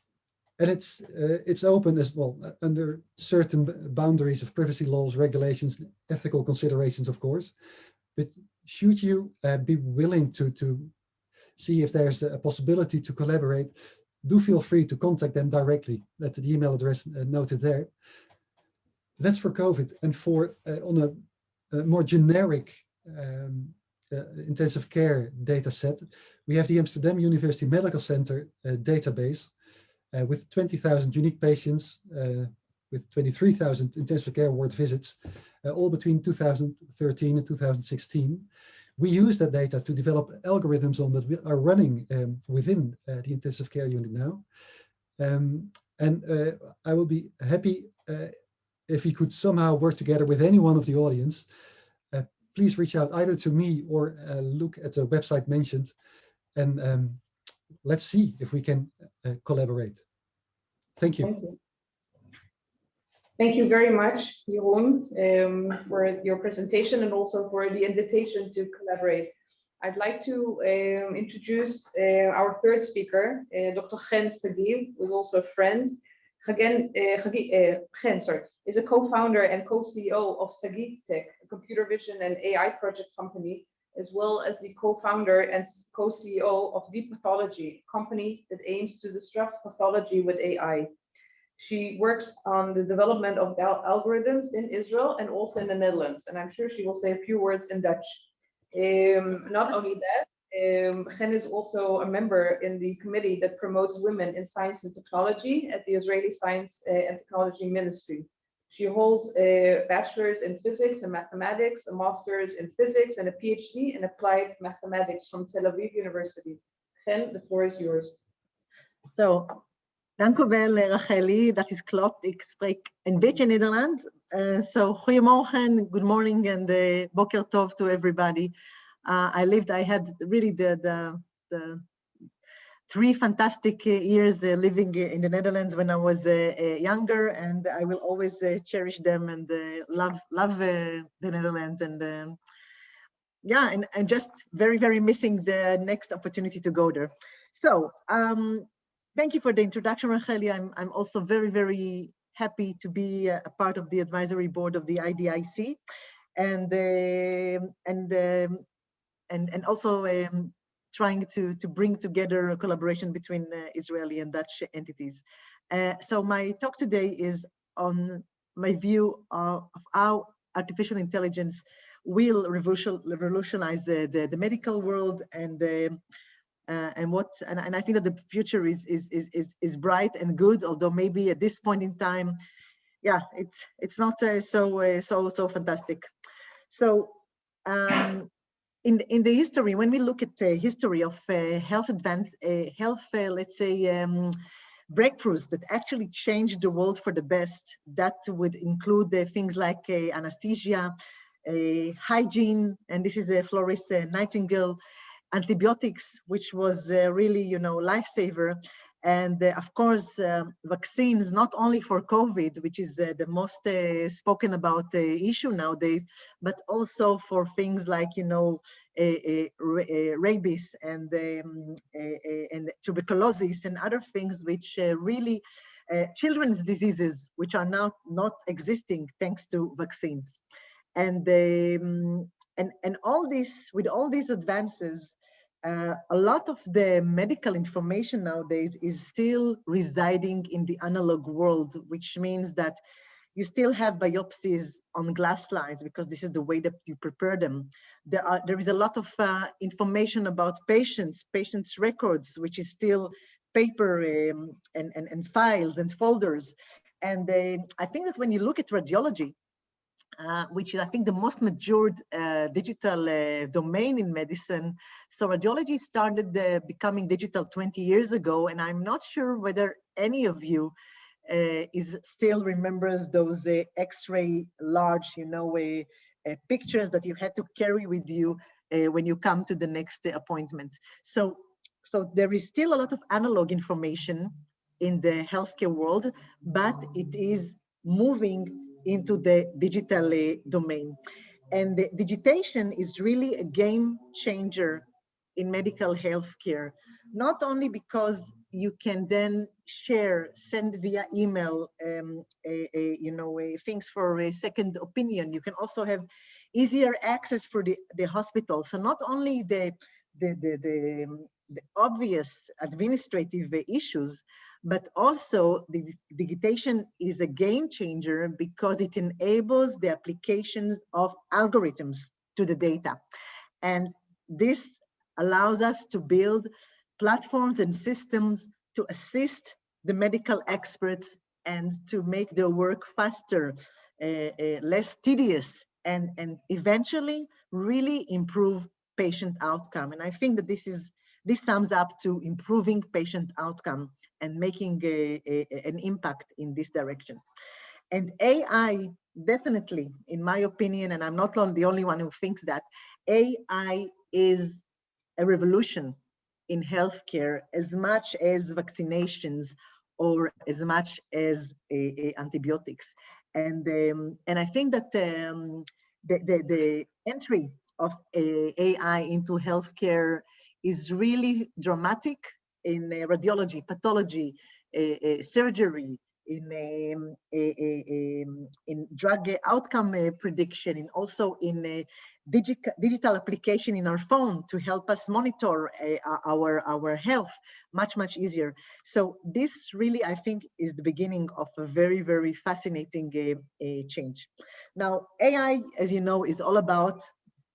it's open as well, under certain boundaries of privacy laws, regulations, ethical considerations, of course. But should you be willing to see if there's a possibility to collaborate, do feel free to contact them directly at the email address noted there. That's for COVID. And for on a more generic intensive care data set, we have the Amsterdam University Medical Center database with 20,000 unique patients, with 23,000 intensive care ward visits, all between 2013 and 2016. We use that data to develop algorithms on that we are running within the intensive care unit now. I will be happy if we could somehow work together with any one of the audience. Please reach out either to me or look at the website mentioned, and let's see if we can collaborate. Thank you. Thank you. Thank you very much, Jeroen, for your presentation and also for the invitation to collaborate. I'd like to introduce our third speaker, Dr. Gen Sagiv, who is also a friend. Gen is a co-founder and co-CEO of Sagiv Tech, a computer vision and AI project company, as well as the co-founder and co-CEO of Deep Pathology, a company that aims to disrupt pathology with AI. She works on the development of algorithms in Israel and also in the Netherlands, and I'm sure she will say a few words in Dutch. Not only that, Gen is also a member in the committee that promotes women in science and technology at the Israeli Science and Technology Ministry. She holds a bachelor's in physics and mathematics, a master's in physics, and a PhD in applied mathematics from Tel Aviv University. Gen, the floor is yours. So, dank u wel, Racheli. Dat is klopt. Ik spreek een beetje Nederlands. So, goedemorgen, good morning, and boker tov to everybody. I had really the 3 fantastic years living in the Netherlands when I was younger, and I will always cherish them and love the Netherlands, and yeah, and just very, very missing the next opportunity to go there. So thank you for the introduction, Racheli. I'm also very, very happy to be a part of the advisory board of the IDIC, and also trying to bring together a collaboration between Israeli and Dutch entities. So my talk today is on my view of how artificial intelligence will revolutionize the medical world, and I think that the future is bright and good, although maybe at this point in time, yeah, it's not so fantastic. So in the history, when we look at the history of health let's say, breakthroughs that actually changed the world for the best, that would include things like anesthesia, hygiene, and this is Florence Nightingale, antibiotics, which was really, lifesaver. And of course, vaccines, not only for COVID, which is the most spoken about issue nowadays, but also for things like, rabies and tuberculosis and other things, which really children's diseases, which are now not existing thanks to vaccines. And all this, with all these advances, a lot of the medical information nowadays is still residing in the analog world, which means that you still have biopsies on glass slides because this is the way that you prepare them. There is a lot of information about patients' records, which is still paper and files and folders. And I think that when you look at radiology, which is, I think, the most matured digital domain in medicine. So radiology started becoming digital 20 years ago, and I'm not sure whether any of you still remembers those X-ray large, pictures that you had to carry with you when you come to the next appointment. So there is still a lot of analog information in the healthcare world, but it is moving into the digital domain. And the digitation is really a game changer in medical healthcare, not only because you can then send via email, things for a second opinion. You can also have easier access for the hospital. So not only the obvious administrative issues, but also the digitation is a game changer because it enables the applications of algorithms to the data. And this allows us to build platforms and systems to assist the medical experts and to make their work faster, less tedious, and eventually really improve patient outcome. And I think that this sums up to improving patient outcome and making an impact in this direction. And AI, definitely, in my opinion, and I'm not the only one who thinks that, AI is a revolution in healthcare as much as vaccinations or as much as antibiotics. And I think that the entry of AI into healthcare is really dramatic in radiology, pathology, surgery, in drug outcome prediction, and also in digital application in our phone to help us monitor our health much easier. So this really, I think, is the beginning of a very, very fascinating change. Now, AI, as you know, is all about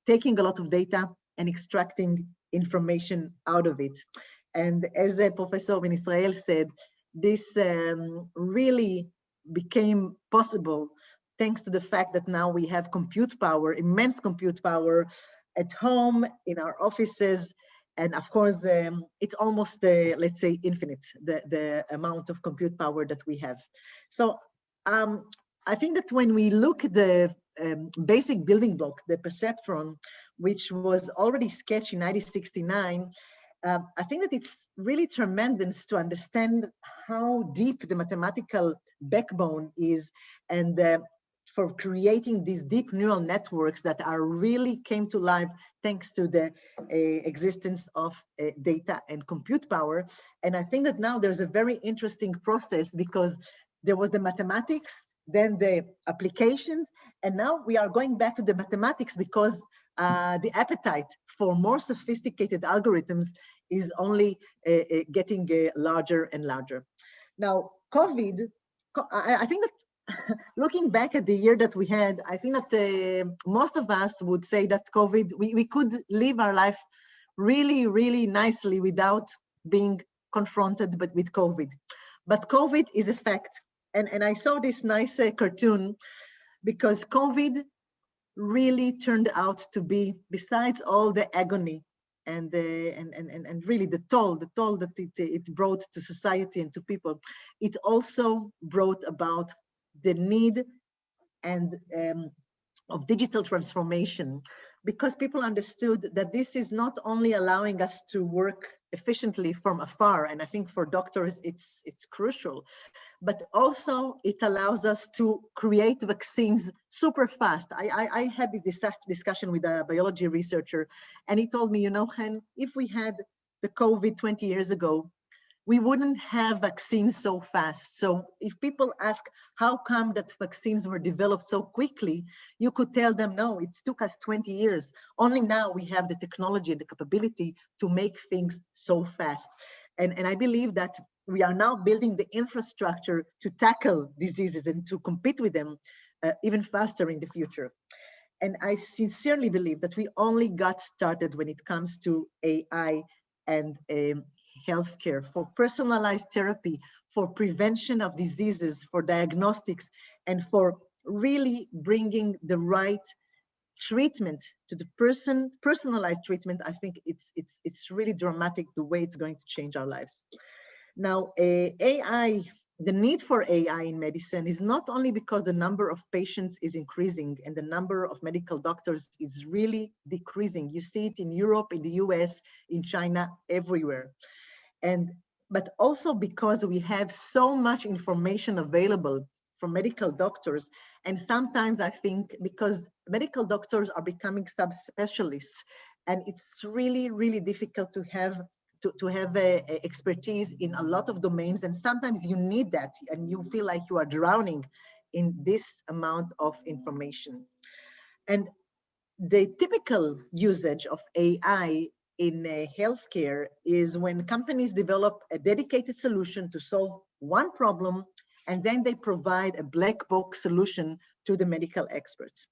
taking a lot of data and extracting information out of it. And as Professor Ben Israel said, this really became possible thanks to the fact that now we have compute power, immense compute power at home, in our offices, and of course, it's almost, let's say, infinite, the amount of compute power that we have. So I think that when we look at the basic building block, the perceptron, which was already sketched in 1969, I think that it's really tremendous to understand how deep the mathematical backbone is, and for creating these deep neural networks that are really came to life thanks to the existence of data and compute power. And I think that now there's a very interesting process because there was the mathematics, then the applications, and now we are going back to the mathematics because the appetite for more sophisticated algorithms is only getting larger and larger. Now, COVID, I think that looking back at the year that we had, I think that most of us would say that COVID, we could live our life really, really nicely without being confronted with COVID. But COVID is a fact. And I saw this nice cartoon because COVID really turned out to be, besides all the agony and really the toll that it brought to society and to people, it also brought about the need and of digital transformation, because people understood that this is not only allowing us to work efficiently from afar, and I think for doctors it's crucial, but also it allows us to create vaccines super fast. I had this discussion with a biology researcher, and he told me, you know, Chen, if we had the COVID 20 years ago, we wouldn't have vaccines so fast. So if people ask how come that vaccines were developed so quickly, you could tell them, no, it took us 20 years. Only now we have the technology and the capability to make things so fast. And I believe that we are now building the infrastructure to tackle diseases and to compete with them even faster in the future. And I sincerely believe that we only got started when it comes to AI and healthcare, for personalized therapy, for prevention of diseases, for diagnostics, and for really bringing the right treatment to the person, personalized treatment. I think it's really dramatic the way it's going to change our lives. Now, AI, the need for AI in medicine is not only because the number of patients is increasing and the number of medical doctors is really decreasing. You see it in Europe, in the US, in China, everywhere. But also because we have so much information available from medical doctors. And sometimes I think because medical doctors are becoming subspecialists, and it's really, really difficult to have expertise in a lot of domains. And sometimes you need that and you feel like you are drowning in this amount of information. And the typical usage of AI in healthcare is when companies develop a dedicated solution to solve one problem, and then they provide a black box solution to the medical experts.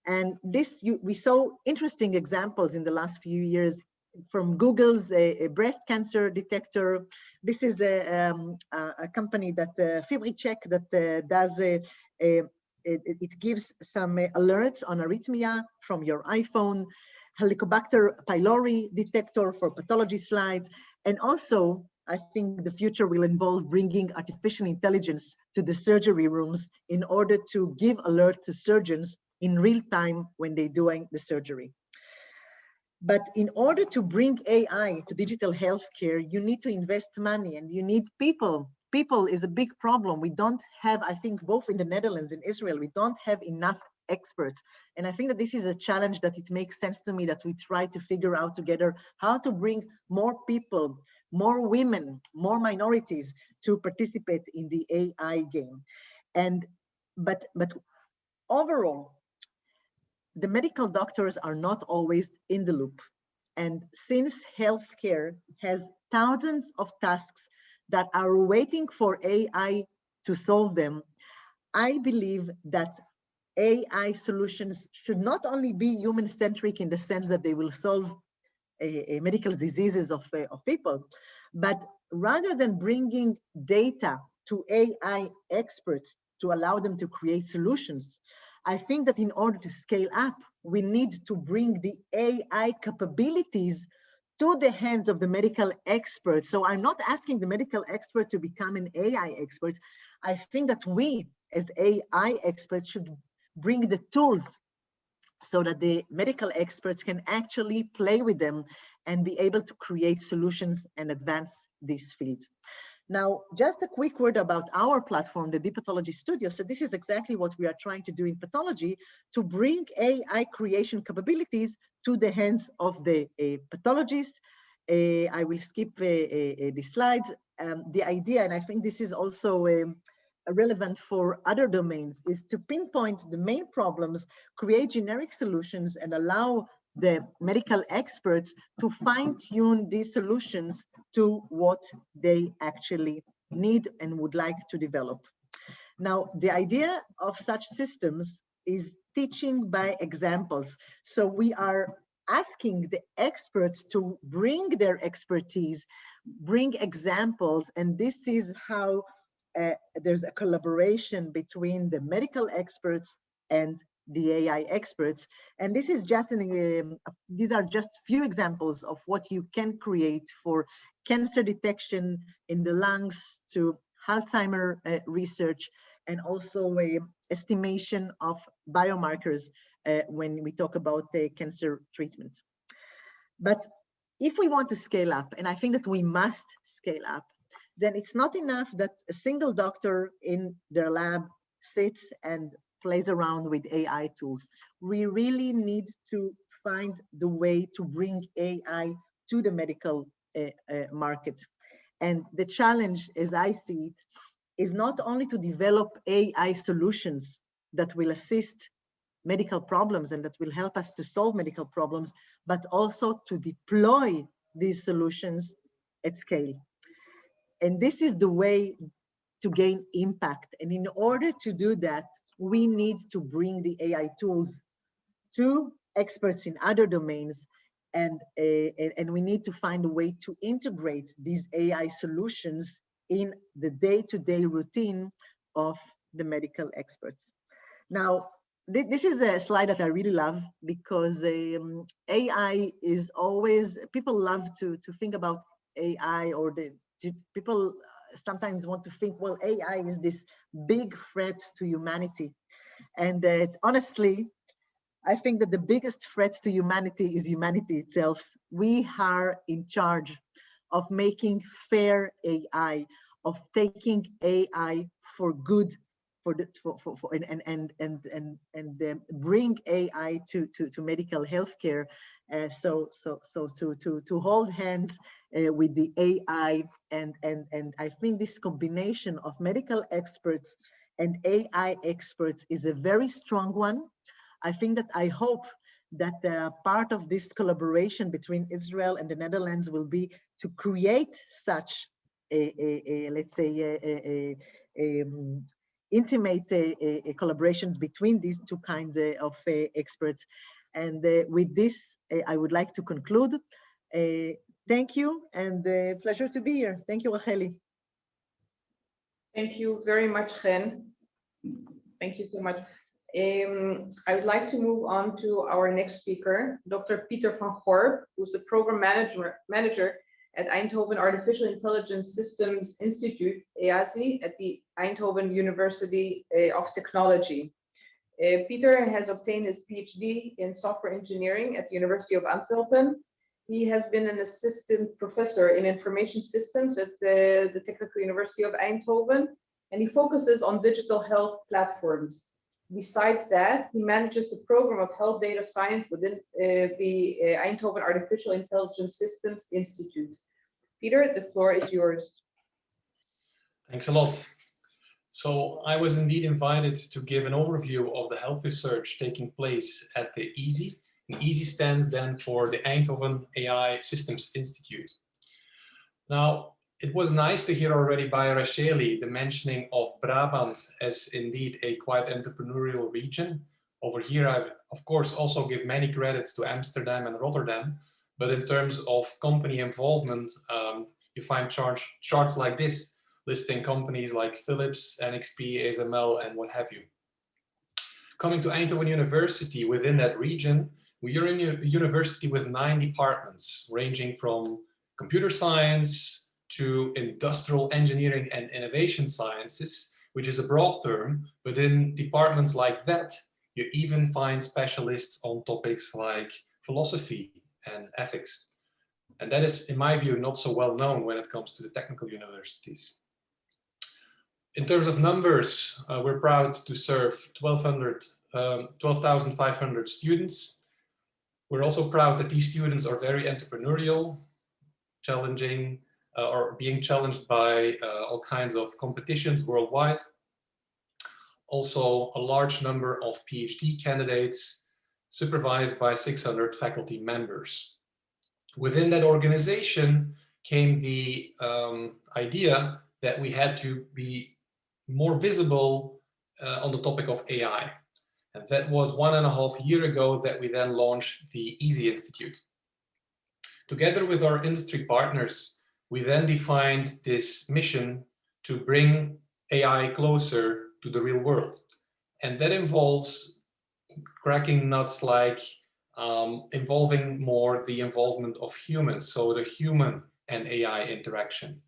And this, we saw interesting examples in the last few years from Google's breast cancer detector. This is a company that FibriCheck that does it gives some alerts on arrhythmia from your iPhone, Helicobacter pylori detector for pathology slides, and also I think the future will involve bringing artificial intelligence to the surgery rooms in order to give alert to surgeons in real time when they're doing the surgery. But in order to bring AI to digital healthcare, you need to invest money and you need people. People is a big problem. We don't have, I think, both in the Netherlands and Israel, we don't have enough experts. And I think that this is a challenge that it makes sense to me that we try to figure out together how to bring more people, more women, more minorities to participate in the AI game. But overall, the medical doctors are not always in the loop. And since healthcare has thousands of tasks that are waiting for AI to solve them, I believe that AI solutions should not only be human-centric in the sense that they will solve medical diseases of people, but rather than bringing data to AI experts to allow them to create solutions, I think that in order to scale up, we need to bring the AI capabilities to the hands of the medical experts. So I'm not asking the medical expert to become an AI expert. I think that we as AI experts should bring the tools so that the medical experts can actually play with them and be able to create solutions and advance this field. Now, just a quick word about our platform, the Deep Pathology Studio. So this is exactly what we are trying to do in pathology, to bring AI creation capabilities to the hands of the pathologist. I will skip the slides. The idea, and I think this is also relevant for other domains, is to pinpoint the main problems, create generic solutions, and allow the medical experts to fine-tune these solutions to what they actually need and would like to develop. Now, the idea of such systems is teaching by examples. So we are asking the experts to bring their expertise, bring examples, and this is how there's a collaboration between the medical experts and the AI experts. And this is just these are just few examples of what you can create for cancer detection in the lungs to Alzheimer research, and also estimation of biomarkers when we talk about cancer treatment. But if we want to scale up, and I think that we must scale up, then it's not enough that a single doctor in their lab sits and plays around with AI tools. We really need to find the way to bring AI to the medical market. And the challenge, as I see it, is not only to develop AI solutions that will assist medical problems and that will help us to solve medical problems, but also to deploy these solutions at scale. And this is the way to gain impact. And in order to do that, we need to bring the AI tools to experts in other domains, and we need to find a way to integrate these AI solutions in the day-to-day routine of the medical experts. Now, this is a slide that I really love, because AI is always, people love to think about AI, or people sometimes want to think, well, AI is this big threat to humanity. And honestly, I think that the biggest threat to humanity is humanity itself. We are in charge of making fair AI, of taking AI for good, and bring AI to medical healthcare. So to hold hands with the AI, and I think this combination of medical experts and AI experts is a very strong one. I think that I hope that part of this collaboration between Israel and the Netherlands will be to create such let's say intimate collaborations between these two kinds of experts. And with this, I would like to conclude. Thank you, and pleasure to be here. Thank you, Racheli. Thank you very much, Chen. Thank you so much. I would like to move on to our next speaker, Dr. Pieter van Gorp, who's the program manager at Eindhoven Artificial Intelligence Systems Institute, EASI, at the Eindhoven University of Technology. Pieter has obtained his PhD in software engineering at the University of Antwerpen. He has been an assistant professor in information systems at the Technical University of Eindhoven, and he focuses on digital health platforms. Besides that, he manages the program of health data science within the Eindhoven Artificial Intelligence Systems Institute. Pieter, the floor is yours. Thanks a lot. So I was indeed invited to give an overview of the health research taking place at the EASI. And EASI stands then for the Eindhoven AI Systems Institute. Now, it was nice to hear already by Racheli the mentioning of Brabant as indeed a quite entrepreneurial region. Over here, I of course also give many credits to Amsterdam and Rotterdam, but in terms of company involvement, you find charts like this listing companies like Philips, NXP, ASML, and what have you. Coming to Eindhoven University, within that region, we are in a university with 9 departments, ranging from computer science to industrial engineering and innovation sciences, which is a broad term, but in departments like that, you even find specialists on topics like philosophy and ethics. And that is, in my view, not so well known when it comes to the technical universities. In terms of numbers, we're proud to serve 12,500 students. We're also proud that these students are very entrepreneurial, challenging, or being challenged by all kinds of competitions worldwide. Also, a large number of PhD candidates, supervised by 600 faculty members. Within that organization came the idea that we had to be more visible on the topic of AI. And that was 1.5 years ago that we then launched the EASI Institute. Together with our industry partners, we then defined this mission to bring AI closer to the real world. And that involves cracking nuts like involving more the involvement of humans, so the human and AI interaction,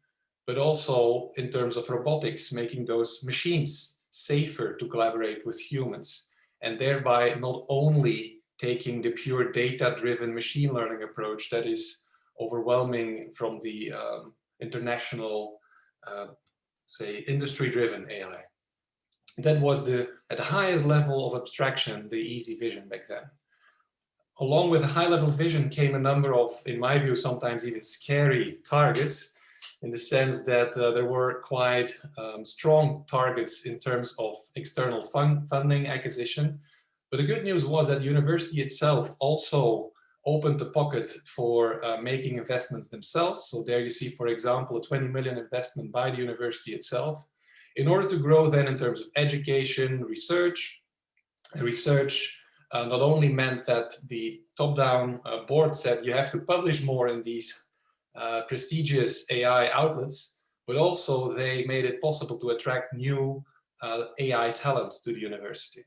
but also in terms of robotics, making those machines safer to collaborate with humans, and thereby not only taking the pure data-driven machine learning approach that is overwhelming from the international, say, industry-driven AI. That was at the highest level of abstraction, the easy vision back then. Along with high level vision came a number of, in my view, sometimes even scary targets, in the sense that there were quite strong targets in terms of external funding acquisition. But the good news was that the university itself also opened the pocket for making investments themselves. So there you see, for example, a 20 million investment by the university itself, in order to grow then in terms of education, research. Research not only meant that the top-down board said you have to publish more in these prestigious AI outlets, but also they made it possible to attract new AI talent to the university.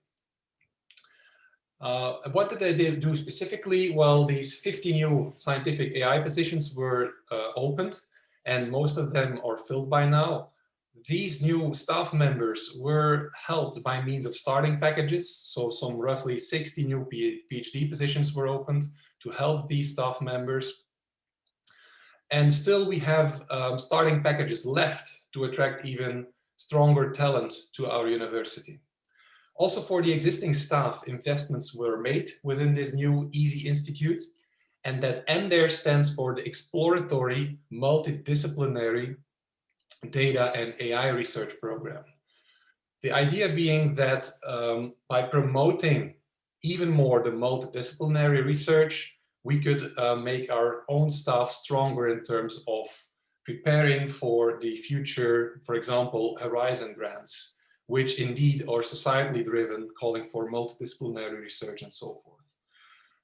What did they do specifically? Well, these 50 new scientific AI positions were opened, and most of them are filled by now. These new staff members were helped by means of starting packages. So some roughly 60 new PhD positions were opened to help these staff members. And still we have starting packages left to attract even stronger talent to our university. Also for the existing staff, investments were made within this new EASY Institute, and that M there stands for the Exploratory Multidisciplinary Data and AI Research Program. The idea being that by promoting even more the multidisciplinary research, we could make our own staff stronger in terms of preparing for the future, for example, Horizon grants, which indeed are societally driven, calling for multidisciplinary research and so forth.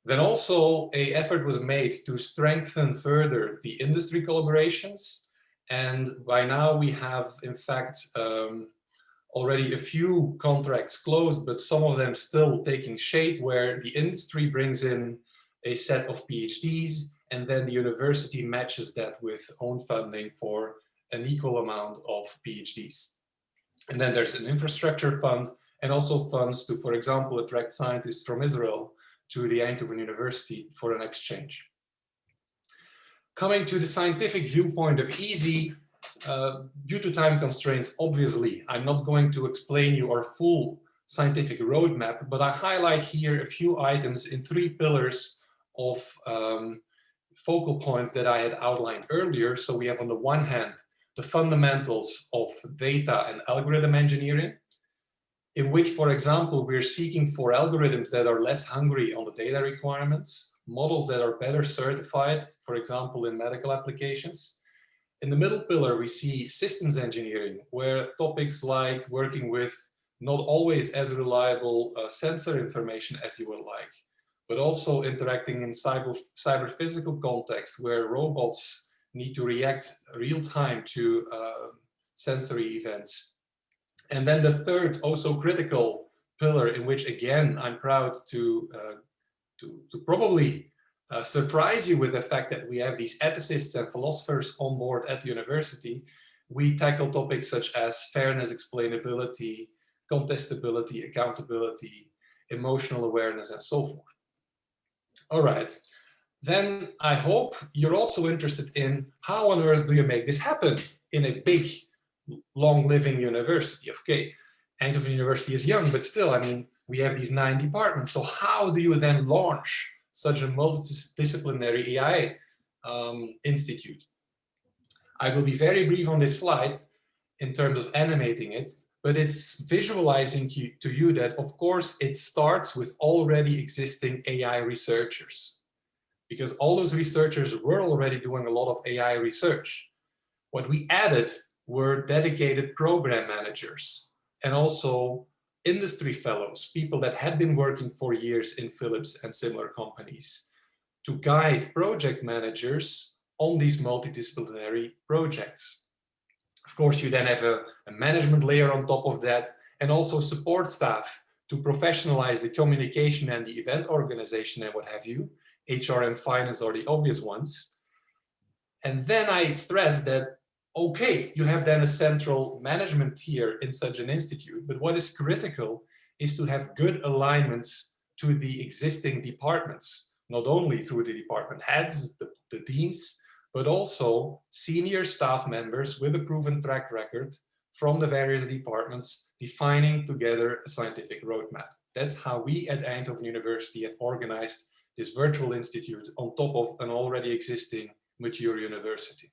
Then also an effort was made to strengthen further the industry collaborations. And by now we have, in fact, already a few contracts closed, but some of them still taking shape, where the industry brings in a set of PhDs, and then the university matches that with own funding for an equal amount of PhDs. And then there's an infrastructure fund, and also funds to, for example, attract scientists from Israel to the Eindhoven University for an exchange. Coming to the scientific viewpoint of EASY, due to time constraints, obviously, I'm not going to explain you our full scientific roadmap, but I highlight here a few items in 3 pillars of focal points that I had outlined earlier. So we have on the one hand, the fundamentals of data and algorithm engineering, in which, for example, we're seeking for algorithms that are less hungry on the data requirements, models that are better certified, for example, in medical applications. In the middle pillar, we see systems engineering, where topics like working with not always as reliable sensor information as you would like, but also interacting in cyber physical context, where robots need to react real time to sensory events. And then the third, also critical pillar, in which again, I'm proud to probably surprise you with the fact that we have these ethicists and philosophers on board at the university. We tackle topics such as fairness, explainability, contestability, accountability, emotional awareness, and so forth. All right, then I hope you're also interested in how on earth do you make this happen in a big, long-living university. Okay, Eindhoven University is young, but still, I mean, we have these 9 departments. So how do you then launch such a multidisciplinary AI institute? I will be very brief on this slide in terms of animating it, but it's visualizing to you that, of course, it starts with already existing AI researchers, because all those researchers were already doing a lot of AI research. What we added were dedicated program managers and also industry fellows, people that had been working for years in Philips and similar companies, to guide project managers on these multidisciplinary projects. Of course, you then have a management layer on top of that, and also support staff to professionalize the communication and the event organization and what have you. HR and finance are the obvious ones. And then I stress that, okay, you have then a central management tier in such an institute, but what is critical is to have good alignments to the existing departments, not only through the department heads, the deans, but also senior staff members with a proven track record from the various departments defining together a scientific roadmap. That's how we at Eindhoven University have organized this virtual institute on top of an already existing mature university.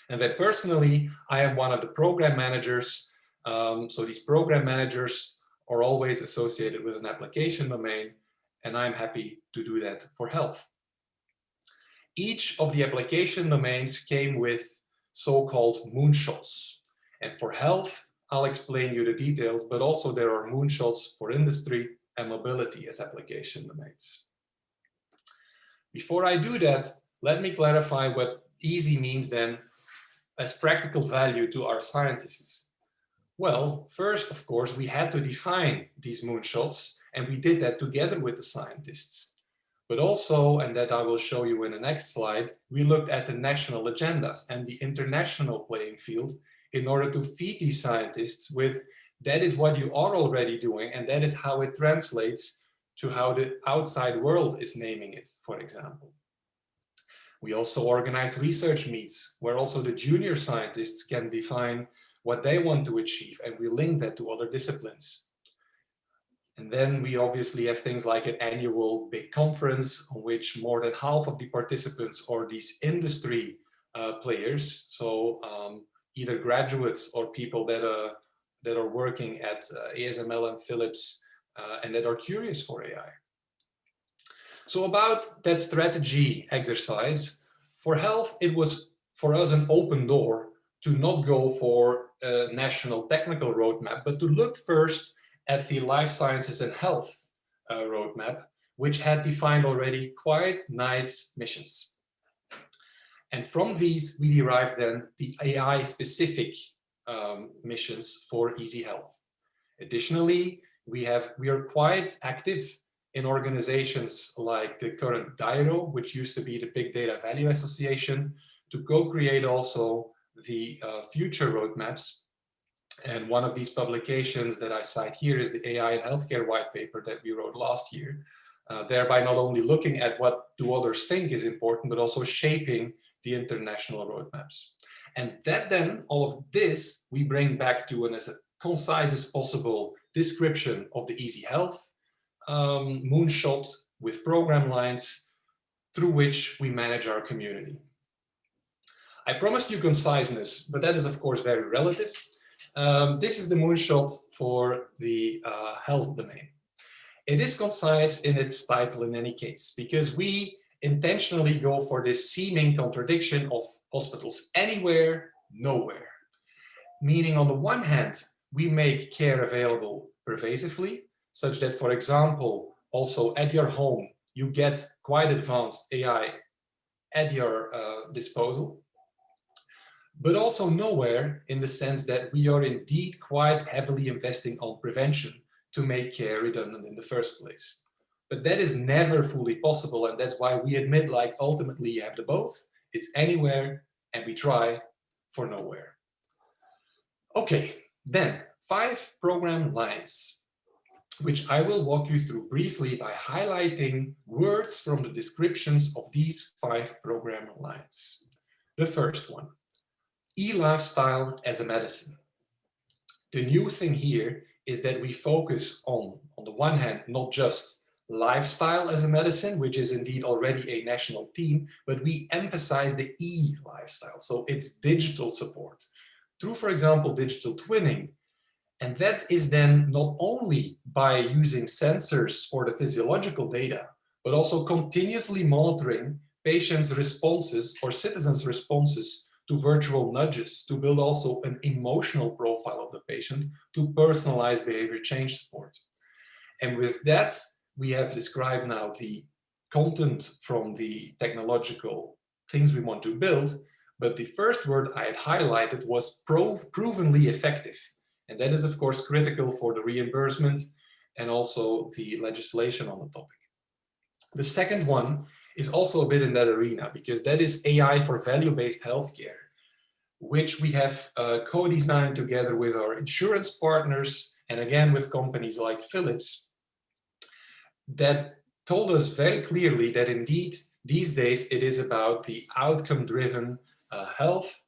And then personally, I am one of the program managers. So these program managers are always associated with an application domain, and I'm happy to do that for health. Each of the application domains came with so-called moonshots. And for health, I'll explain you the details, but also there are moonshots for industry and mobility as application domains. Before I do that, let me clarify what easy means then as practical value to our scientists. Well, first, of course, we had to define these moonshots, and we did that together with the scientists. But also, and that I will show you in the next slide, we looked at the national agendas and the international playing field in order to feed these scientists with, that is what you are already doing, and that is how it translates to how the outside world is naming it, for example. We also organize research meets where also the junior scientists can define what they want to achieve, and we link that to other disciplines. And then we obviously have things like an annual big conference on which more than half of the participants are these industry players. So either graduates or people that are working at ASML and Philips and that are curious for AI. So about that strategy exercise, for health, it was for us an open door to not go for a national technical roadmap, but to look first at the life sciences and health roadmap, which had defined already quite nice missions. And from these, we derived then the AI-specific missions for Easy Health. Additionally, we are quite active in organizations like the current DIRO, which used to be the Big Data Value Association, to co-create also the future roadmaps. And one of these publications that I cite here is the AI in Healthcare white paper that we wrote last year, thereby not only looking at what do others think is important, but also shaping the international roadmaps. And that then, all of this, we bring back to an as concise as possible description of the Easy Health moonshot with program lines through which we manage our community. I promised you conciseness, but that is of course very relative. This is the moonshot for the health domain. It is concise in its title in any case, because we intentionally go for this seeming contradiction of hospitals anywhere, nowhere. Meaning on the one hand, we make care available pervasively, such that, for example, also at your home, you get quite advanced AI at your disposal. But also nowhere in the sense that we are indeed quite heavily investing on prevention to make care redundant in the first place. But that is never fully possible, and that's why we admit, like, ultimately you have the both. It's anywhere, and we try for nowhere. Okay, then 5 program lines, which I will walk you through briefly by highlighting words from the descriptions of these 5 program lines. The first one, e-lifestyle as a medicine. The new thing here is that we focus on the one hand, not just lifestyle as a medicine, which is indeed already a national theme, but we emphasize the e-lifestyle. So it's digital support through, for example, digital twinning. And that is then not only by using sensors for the physiological data, but also continuously monitoring patients' responses or citizens' responses to virtual nudges to build also an emotional profile of the patient to personalize behavior change support. And with that, we have described now the content from the technological things we want to build, but the first word I had highlighted was provenly effective. And that is, of course, critical for the reimbursement and also the legislation on the topic. The second one is also a bit in that arena, because that is AI for value-based healthcare, which we have co-designed together with our insurance partners, and again with companies like Philips, that told us very clearly that indeed these days it is about the outcome-driven health,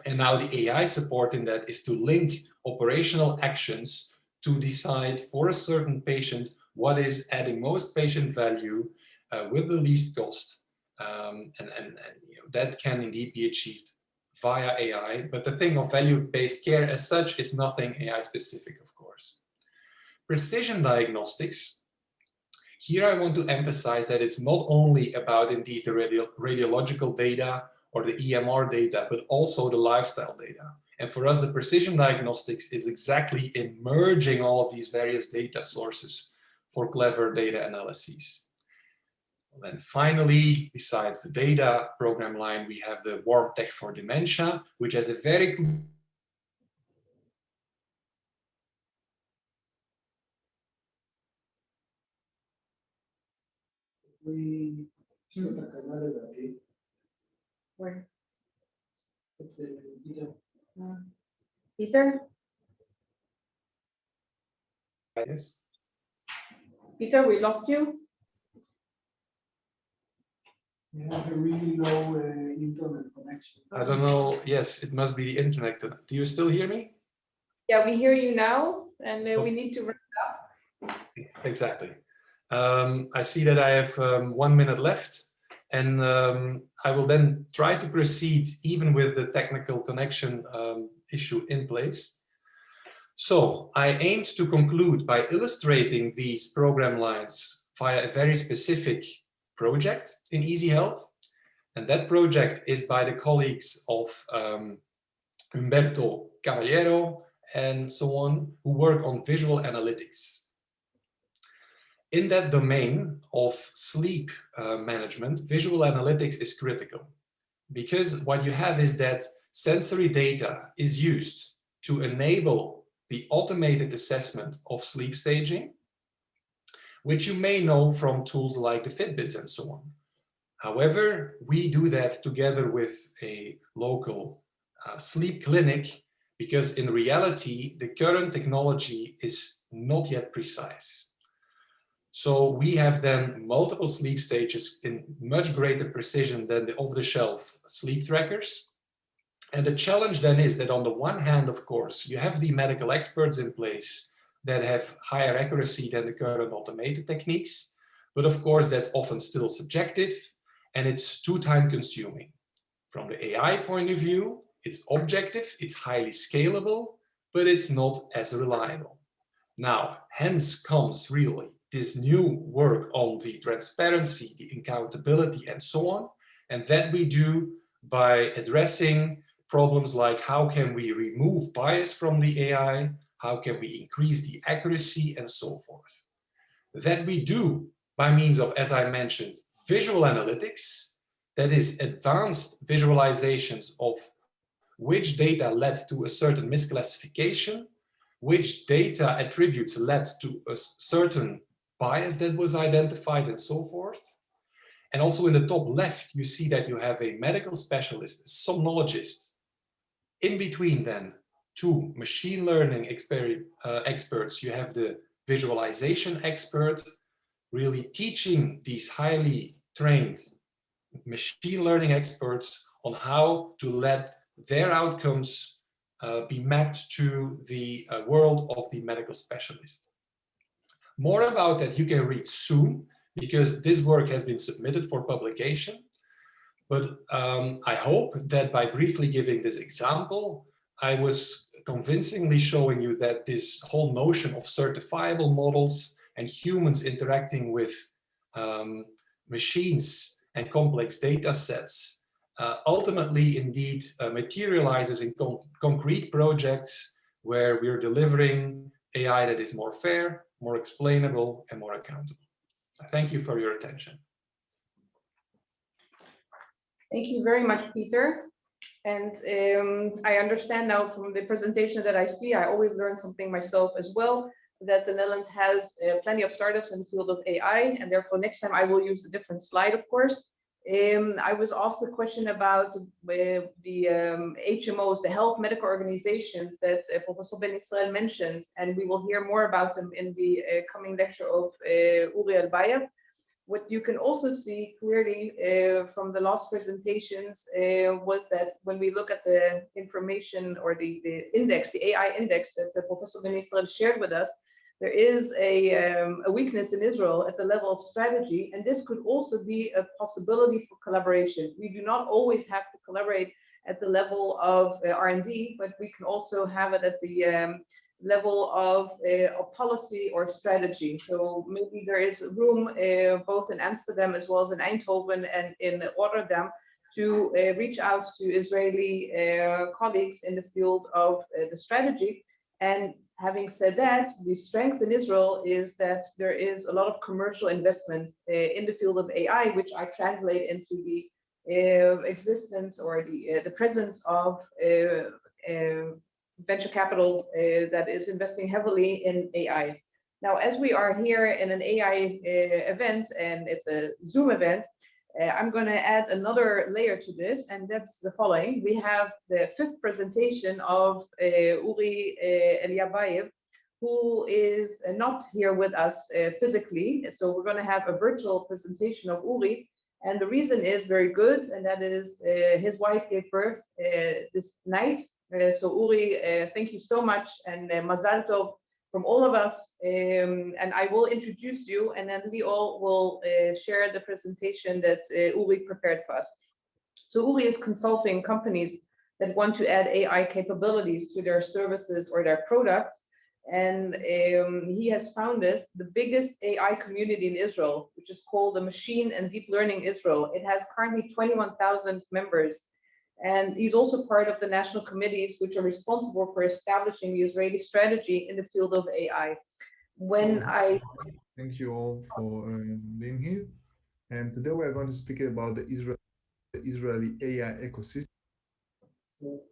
and now the AI support in that is to link operational actions to decide for a certain patient what is adding most patient value with the least cost, and you know, that can indeed be achieved via AI. But the thing of value-based care as such is nothing AI specific, of course. Precision diagnostics. Here I want to emphasize that it's not only about indeed the radiological data or the EMR data, but also the lifestyle data. And for us, the precision diagnostics is exactly in merging all of these various data sources for clever data analyses. Then finally, besides the data program line, we have the warm tech for dementia, which has a very Where? Peter? Yes. Peter, we lost you. You have a really low internet connection. I don't know. Yes, it must be the internet. Do you still hear me? Yeah, we hear you now, and we need to wrap up. Exactly. I see that I have 1 minute left, and I will then try to proceed even with the technical connection issue in place. So I aimed to conclude by illustrating these program lines via a very specific project in Easy Health. And that project is by the colleagues of Humberto Caballero and so on, who work on visual analytics. In that domain of sleep management, visual analytics is critical, because what you have is that sensory data is used to enable the automated assessment of sleep staging, which you may know from tools like the Fitbits and so on. However, we do that together with a local sleep clinic, because in reality, the current technology is not yet precise. So we have then multiple sleep stages in much greater precision than the off-the-shelf sleep trackers. And the challenge then is that on the one hand, of course, you have the medical experts in place that have higher accuracy than the current automated techniques. But of course, that's often still subjective, and it's too time consuming. From the AI point of view, it's objective, it's highly scalable, but it's not as reliable. Now, hence comes really this new work on the transparency, the accountability, and so on. And that we do by addressing problems like how can we remove bias from the AI, how can we increase the accuracy, and so forth. That we do by means of, as I mentioned, visual analytics, that is advanced visualizations of which data led to a certain misclassification, which data attributes led to a certain bias that was identified, and so forth. And also in the top left, you see that you have a medical specialist, a somnologist. In between then, two machine learning experts, you have the visualization expert, really teaching these highly trained machine learning experts on how to let their outcomes be mapped to the world of the medical specialist. More about that you can read soon, because this work has been submitted for publication. But I hope that by briefly giving this example, I was convincingly showing you that this whole notion of certifiable models and humans interacting with machines and complex data sets ultimately indeed materializes in concrete projects where we're delivering AI that is more fair, more explainable, and more accountable. Thank you for your attention. Thank you very much, Peter. And I understand now from the presentation that I see, I always learn something myself as well. that the Netherlands has plenty of startups in the field of AI, and therefore next time I will use a different slide, of course. I was asked a question about the HMOs, the health medical organizations that Professor Ben Israel mentioned, and we will hear more about them in the coming lecture of Uri Elbayev. What you can also see clearly from the last presentations was that when we look at the information or the index, the AI index that Professor Ben Israel shared with us, there is a weakness in Israel at the level of strategy, and this could also be a possibility for collaboration. We do not always have to collaborate at the level of R&D, but we can also have it at the level of policy or strategy. So maybe there is room both in Amsterdam as well as in Eindhoven and in Rotterdam to reach out to Israeli colleagues in the field of the strategy. And having said that, the strength in Israel is that there is a lot of commercial investment in the field of AI, which I translate into the existence or the presence of venture capital that is investing heavily in AI. Now, as we are here in an AI event, and it's a Zoom event, I'm going to add another layer to this, and that's the following. We have the fifth presentation of Uri Elbayev, who is not here with us physically. So we're going to have a virtual presentation of Uri. And the reason is very good, and that is his wife gave birth this night. So Uri, thank you so much, and Mazal Tov from all of us. And I will introduce you, and then we all will share the presentation that Uri prepared for us. So Uri is consulting companies that want to add AI capabilities to their services or their products. And he has founded the biggest AI community in Israel, which is called the Machine and Deep Learning Israel. It has currently 21,000 members. And he's also part of the national committees, which are responsible for establishing the Israeli strategy in the field of AI. Thank you all for being here. And today we are going to speak about the Israeli AI ecosystem.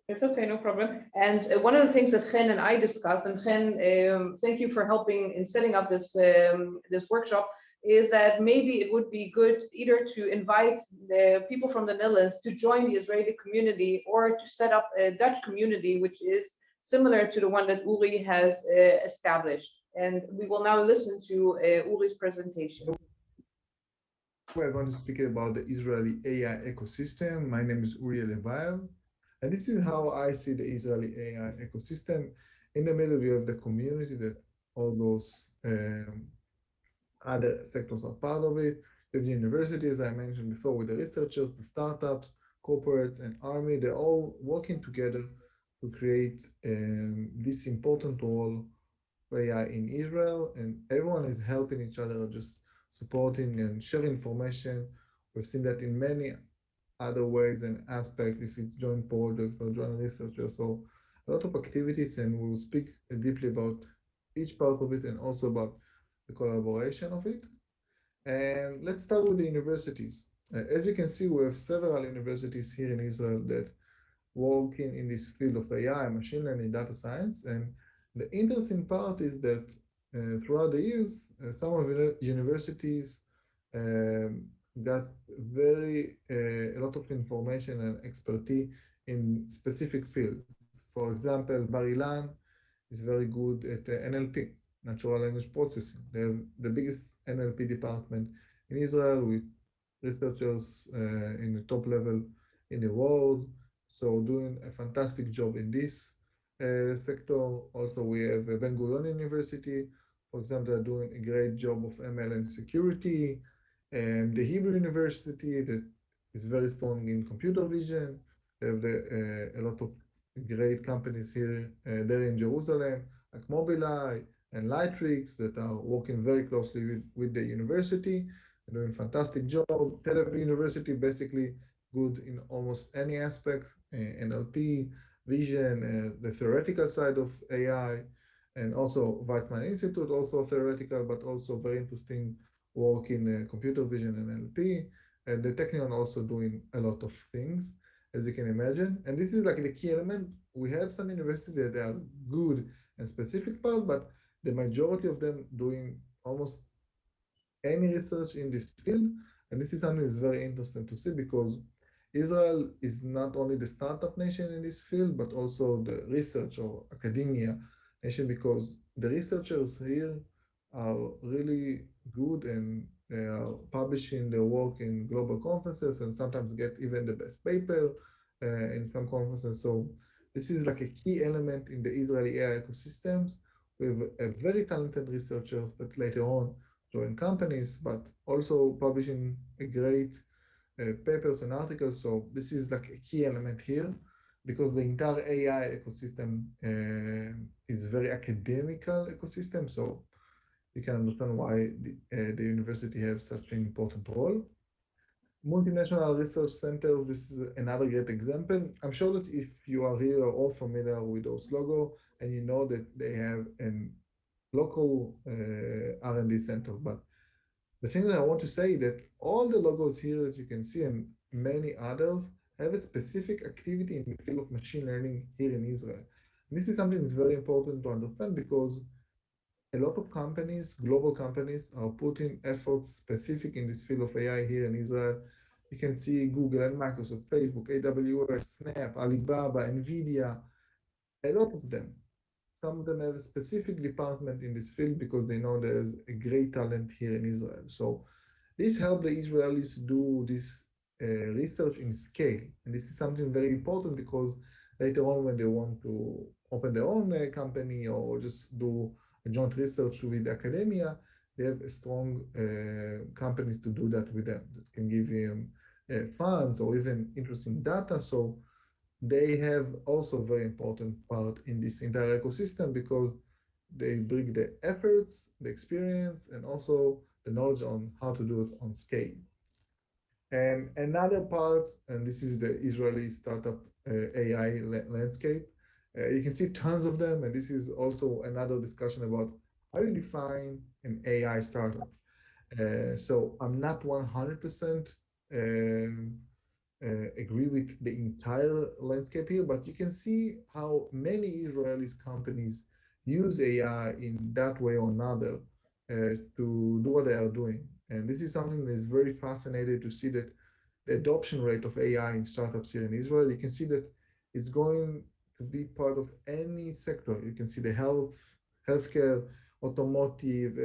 It's okay, no problem. And one of the things that Chen and I discussed, and Chen, thank you for helping in setting up this this workshop, is that maybe it would be good either to invite the people from the Netherlands to join the Israeli community, or to set up a Dutch community, which is similar to the one that Uri has established. And we will now listen to Uri's presentation. We are going to speak about the Israeli AI ecosystem. My name is Uri Elbayev, and this is how I see the Israeli AI ecosystem. In the middle, you have the community that all those other sectors are part of it. You have the university, as I mentioned before, with the researchers, the startups, corporates, and army. They're all working together to create this important role of AI in Israel, and everyone is helping each other, just supporting and sharing information. We've seen that in many other ways and aspects, if it's joint projects or joint researchers, so a lot of activities, and we'll speak deeply about each part of it and also about the collaboration of it. And let's start with the universities. As you can see, we have several universities here in Israel that working in this field of AI, machine learning, data science. And the interesting part is that throughout the years, some of the universities got a lot of information and expertise in specific fields. For example, Bar Ilan is very good at NLP, natural language processing. They have the biggest NLP department in Israel with researchers in the top level in the world. So doing a fantastic job in this sector. Also, we have Ben Gurion University, for example, they're doing a great job of ML and security. And the Hebrew University that is very strong in computer vision. They have a lot of great companies here there in Jerusalem, like Mobileye and Lightrix, that are working very closely with the university and doing a fantastic job. Tel Aviv University, basically good in almost any aspect, NLP, vision, the theoretical side of AI, and also Weizmann Institute, also theoretical, but also very interesting work in computer vision and NLP. And the Technion also doing a lot of things, as you can imagine. And this is like the key element. We have some universities that are good and specific part, but the majority of them doing almost any research in this field. And this is something that's very interesting to see because Israel is not only the startup nation in this field, but also the research or academia nation because the researchers here are really good and they are publishing their work in global conferences and sometimes get even the best paper in some conferences. So this is like a key element in the Israeli AI ecosystems with a very talented researchers that later on join companies, but also publishing a great papers and articles. So this is like a key element here because the entire AI ecosystem is very academical ecosystem. So you can understand why the university has such an important role. Multinational research centers, this is another great example. I'm sure that if you are here are all familiar with those logo and you know that they have a local R&D center, but the thing that I want to say that all the logos here that you can see and many others have a specific activity in the field of machine learning here in Israel. And this is something that's very important to understand because a lot of companies, global companies, are putting efforts specific in this field of AI here in Israel. You can see Google and Microsoft, Facebook, AWS, Snap, Alibaba, NVIDIA, a lot of them. Some of them have a specific department in this field because they know there's a great talent here in Israel. So this helped the Israelis do this research in scale. And this is something very important because later on when they want to open their own company or just do a joint research with academia, they have a strong companies to do that with them that can give them funds or even interesting data. So they have also a very important part in this entire ecosystem because they bring the efforts, the experience, and also the knowledge on how to do it on scale. And another part, and this is the Israeli startup AI landscape, you can see tons of them, and this is also another discussion about how you define an AI startup. So I'm not 100% agree with the entire landscape here, but you can see how many Israeli companies use AI in that way or another to do what they are doing. And this is something that is very fascinating to see that the adoption rate of AI in startups here in Israel, you can see that it's going to be part of any sector. You can see the healthcare, automotive,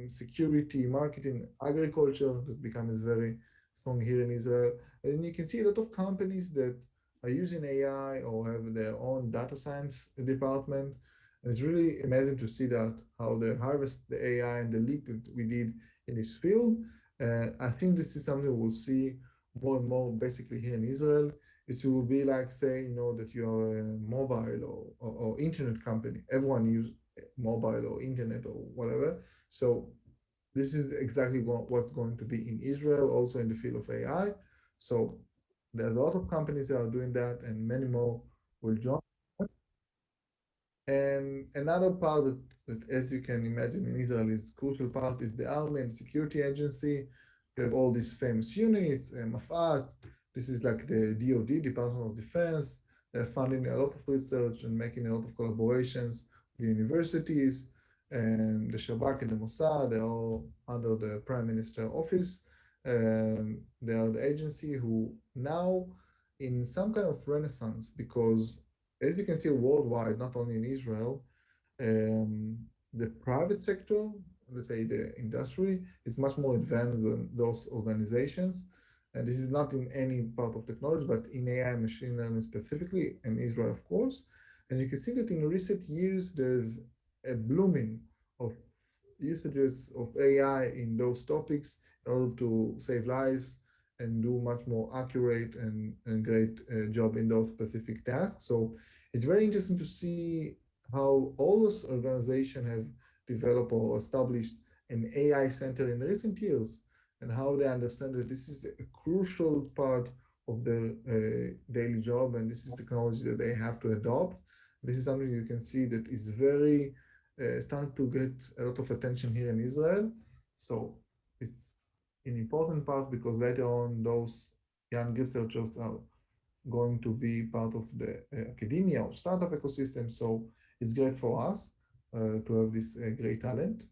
security, marketing, agriculture that becomes very strong here in Israel. And you can see a lot of companies that are using AI or have their own data science department. And it's really amazing to see that, how they harvest the AI and the leap that we did in this field. I think this is something we'll see more and more basically here in Israel. It will be like saying, you know, that you are a mobile or internet company. Everyone use mobile or internet or whatever. So this is exactly what's going to be in Israel, also in the field of AI. So there are a lot of companies that are doing that, and many more will join. And another part that, as you can imagine, in Israel is crucial part is the army and security agency. You have all these famous units, Mafat. This is like the DoD, Department of Defense. They're funding a lot of research and making a lot of collaborations with universities. And the Shabak and the Mossad, they're all under the Prime Minister office. They are the agency who now in some kind of renaissance because as you can see worldwide, not only in Israel, the private sector, let's say the industry, is much more advanced than those organizations. And this is not in any part of technology, but in AI and machine learning specifically, in Israel, of course. And you can see that in recent years, there's a blooming of usages of AI in those topics in order to save lives and do much more accurate and great job in those specific tasks. So it's very interesting to see how all those organizations have developed or established an AI center in recent years and how they understand that this is a crucial part of their daily job and this is technology that they have to adopt. This is something you can see that is very starting to get a lot of attention here in Israel. So it's an important part because later on those young researchers are going to be part of the academia or startup ecosystem. So it's great for us. to have this great talent.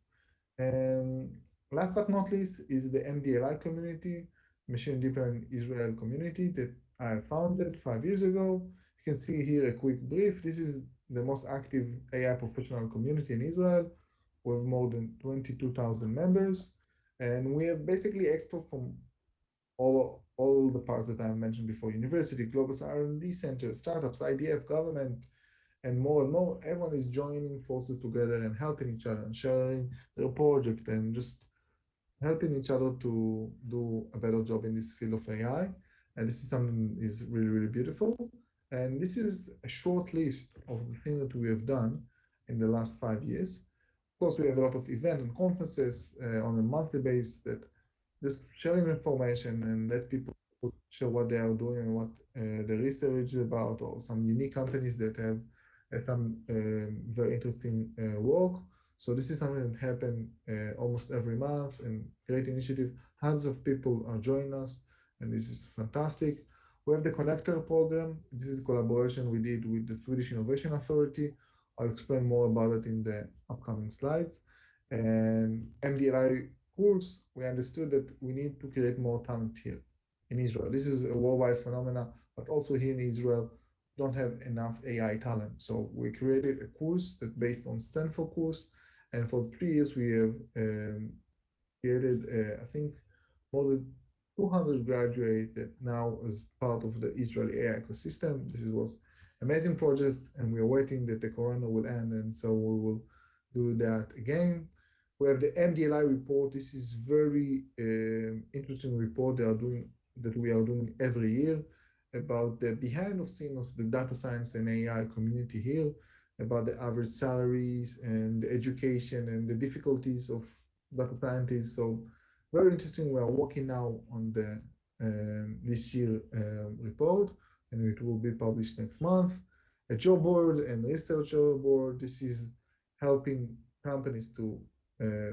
And last but not least is the MDLI community, Machine Deep Learning Israel community that I founded 5 years ago. You can see here a quick brief. This is the most active AI professional community in Israel with more than 22,000 members. And we have basically experts from all the parts that I mentioned before: university, global R&D centers, startups, IDF, government, and more. Everyone is joining forces together and helping each other and sharing their project and just helping each other to do a better job in this field of AI. And this is something that is really, really beautiful. And this is a short list of the things that we have done in the last 5 years. Of course, we have a lot of events and conferences on a monthly basis that just sharing information and let people share what they are doing and what the research is about, or some unique companies that have some very interesting work. So this is something that happens almost every month, and great initiative. Hundreds of people are joining us, and this is fantastic. We have the Connector program. This is a collaboration we did with the Swedish Innovation Authority. I'll explain more about it in the upcoming slides. And MDLI course, we understood that we need to create more talent here in Israel. This is a worldwide phenomenon, but also here in Israel, don't have enough AI talent. So we created a course that based on Stanford course. And for 3 years, we have created, I think, more than 200 graduates that now as part of the Israeli AI ecosystem. This was amazing project, and we are waiting that the Corona will end, and so we will do that again. We have the MDLI report. This is very interesting report that we are doing every year about the behind the scenes of the data science and AI community here, about the average salaries and the education and the difficulties of data scientists. So very interesting. We are working now on the this year report, and it will be published next month. A job board and researcher board. This is helping companies to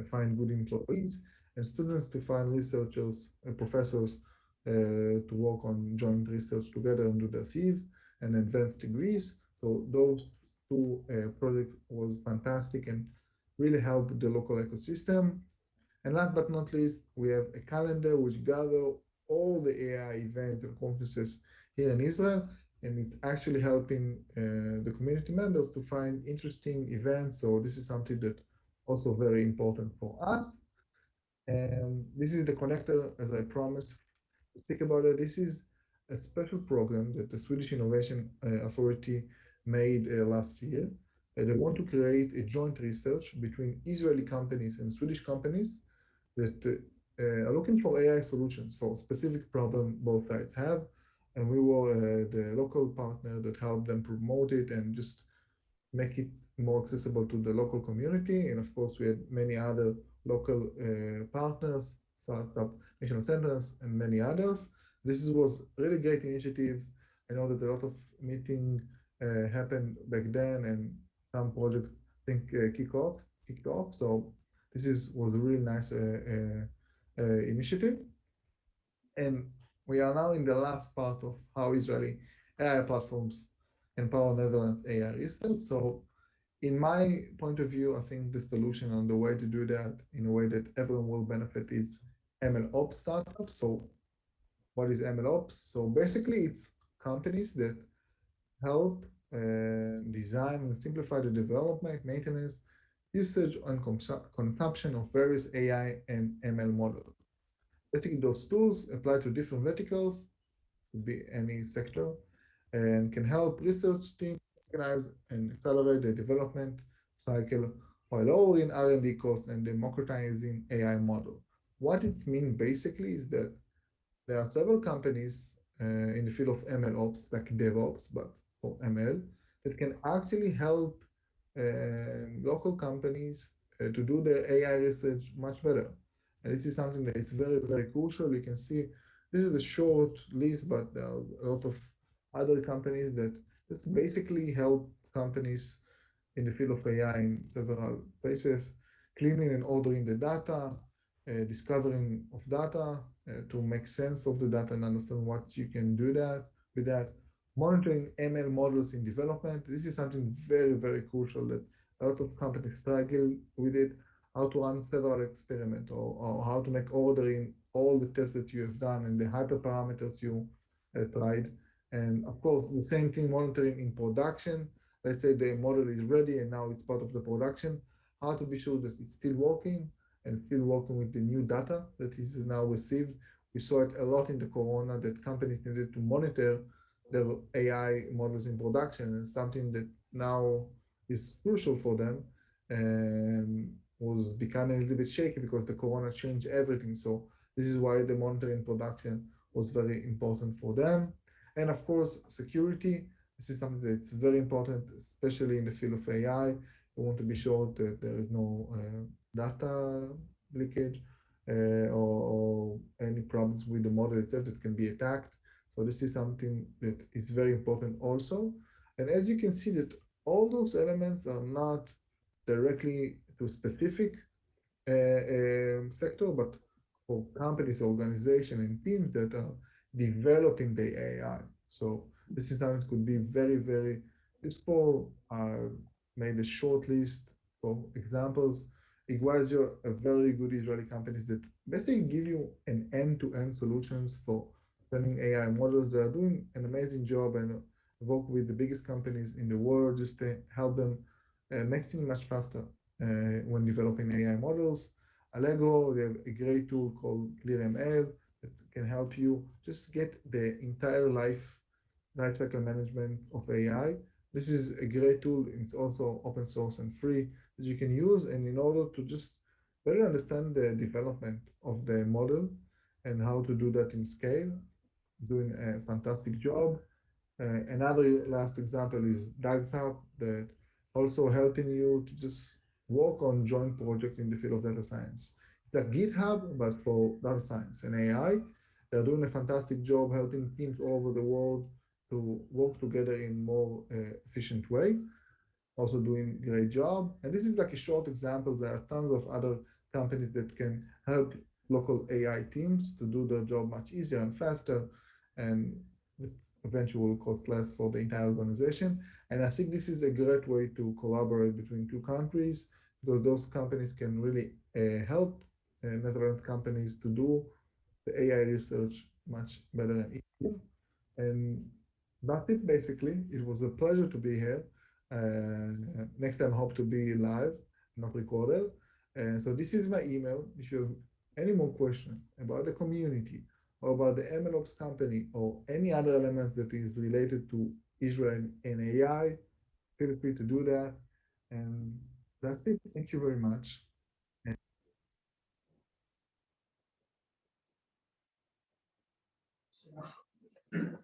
find good employees, and students to find researchers and professors to work on joint research together and do their thesis and advanced degrees. So those two projects was fantastic and really helped the local ecosystem. And last but not least, we have a calendar which gather all the AI events and conferences here in Israel, and it's actually helping the community members to find interesting events. So this is something that also very important for us. And this is the connector, as I promised to speak about it. This is a special program that the Swedish Innovation Authority made last year. They want to create a joint research between Israeli companies and Swedish companies that are looking for AI solutions for a specific problem both sides have. And we were the local partner that helped them promote it and just make it more accessible to the local community. And of course, we had many other local partners, startup national centers, and many others. This was really great initiatives. I know that a lot of meeting happened back then, and some projects kicked off. So this was a really nice initiative. And we are now in the last part of how Israeli AI platforms empower Netherlands AI research. So in my point of view, I think the solution and the way to do that in a way that everyone will benefit is MLOps startups. So what is MLOps? So basically it's companies that help design and simplify the development, maintenance, usage, and consumption of various AI and ML models. Basically, those tools apply to different verticals, could be any sector, and can help research teams organize and accelerate the development cycle while lowering R&D costs and democratizing AI model. What it means basically is that there are several companies in the field of ML ops, like DevOps, but for ML, that can actually help local companies to do their AI research much better. And this is something that is very, very crucial. You can see this is a short list, but there's a lot of other companies that just basically help companies in the field of AI in several places, cleaning and ordering the data, discovering of data to make sense of the data and understand what you can do with that, monitoring ML models in development. This is something very, very crucial that a lot of companies struggle with it, how to run several experiments or how to make ordering all the tests that you have done and the hyperparameters you tried. And of course, the same thing monitoring in production. Let's say the model is ready and now it's part of the production. How to be sure that it's still working and still working with the new data that is now received. We saw it a lot in the corona that companies needed to monitor their AI models in production, and something that now is crucial for them and was becoming a little bit shaky because the corona changed everything. So this is why the monitoring production was very important for them. And of course, security. This is something that's very important, especially in the field of AI. We want to be sure that there is no data leakage or any problems with the model itself that can be attacked. So this is something that is very important also. And as you can see that all those elements are not directly to specific sector, but for companies, organizations, and teams that are developing the AI. So this is something that could be very, very useful. I made a short list for examples. Iguazio, a very good Israeli company that basically give you an end-to-end solutions for training AI models. They are doing an amazing job and work with the biggest companies in the world just to help them make things much faster when developing AI models. Allegro, they have a great tool called ClearML that can help you just get the entire lifecycle management of AI. This is a great tool. It's also open source and free that you can use. And in order to just better understand the development of the model and how to do that in scale, doing a fantastic job. Another last example is DAGSAP that also helping you to just work on joint projects in the field of data science. It's like GitHub, but for data science and AI. They're doing a fantastic job helping teams all over the world to work together in more efficient way. Also doing a great job. And this is like a short example. There are tons of other companies that can help local AI teams to do their job much easier and faster, and eventually will cost less for the entire organization. And I think this is a great way to collaborate between two countries, because those companies can really help Netherlands companies to do the AI research much better and easier. And that's it, basically. It was a pleasure to be here. Next time, hope to be live, not recorded. So this is my email. If you have any more questions about the community or about the MLOps company or any other elements that is related to Israel and AI, feel free to do that. And that's it. Thank you very much.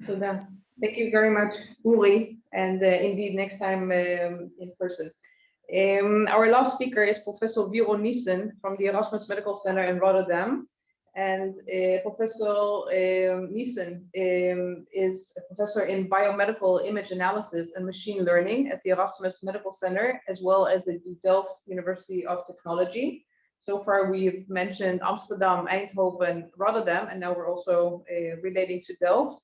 So thank you very much, Uri, and indeed next time in person. Our last speaker is Professor Viro Niesen from the Erasmus Medical Center in Rotterdam. And Professor Niesen is a professor in biomedical image analysis and machine learning at the Erasmus Medical Center, as well as at the Delft University of Technology. So far, we've mentioned Amsterdam, Eindhoven, Rotterdam, and now we're also relating to Delft.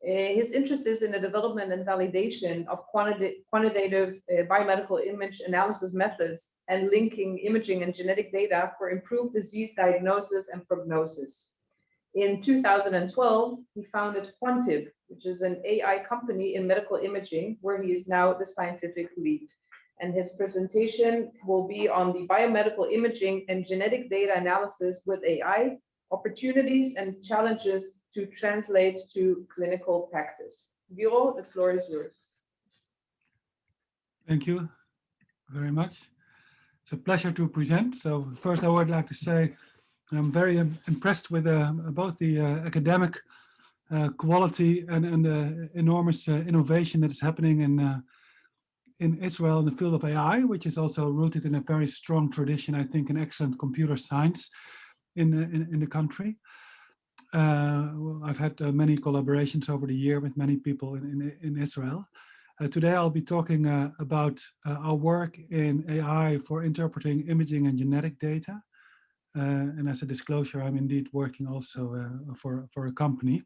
His interest is in the development and validation of quantitative biomedical image analysis methods and linking imaging and genetic data for improved disease diagnosis and prognosis. In 2012, he founded Quantib, which is an AI company in medical imaging, where he is now the scientific lead. And his presentation will be on the biomedical imaging and genetic data analysis with AI, opportunities and challenges to translate to clinical practice. Viro, the floor is yours. Thank you very much. It's a pleasure to present. So first, I would like to say I'm very impressed with both the academic quality and the enormous innovation that is happening in Israel in the field of AI, which is also rooted in a very strong tradition, I think, in excellent computer science in the country. I've had many collaborations over the year with many people in Israel. Today I'll be talking about our work in AI for interpreting imaging and genetic data. And as a disclosure, I'm indeed working also for a company.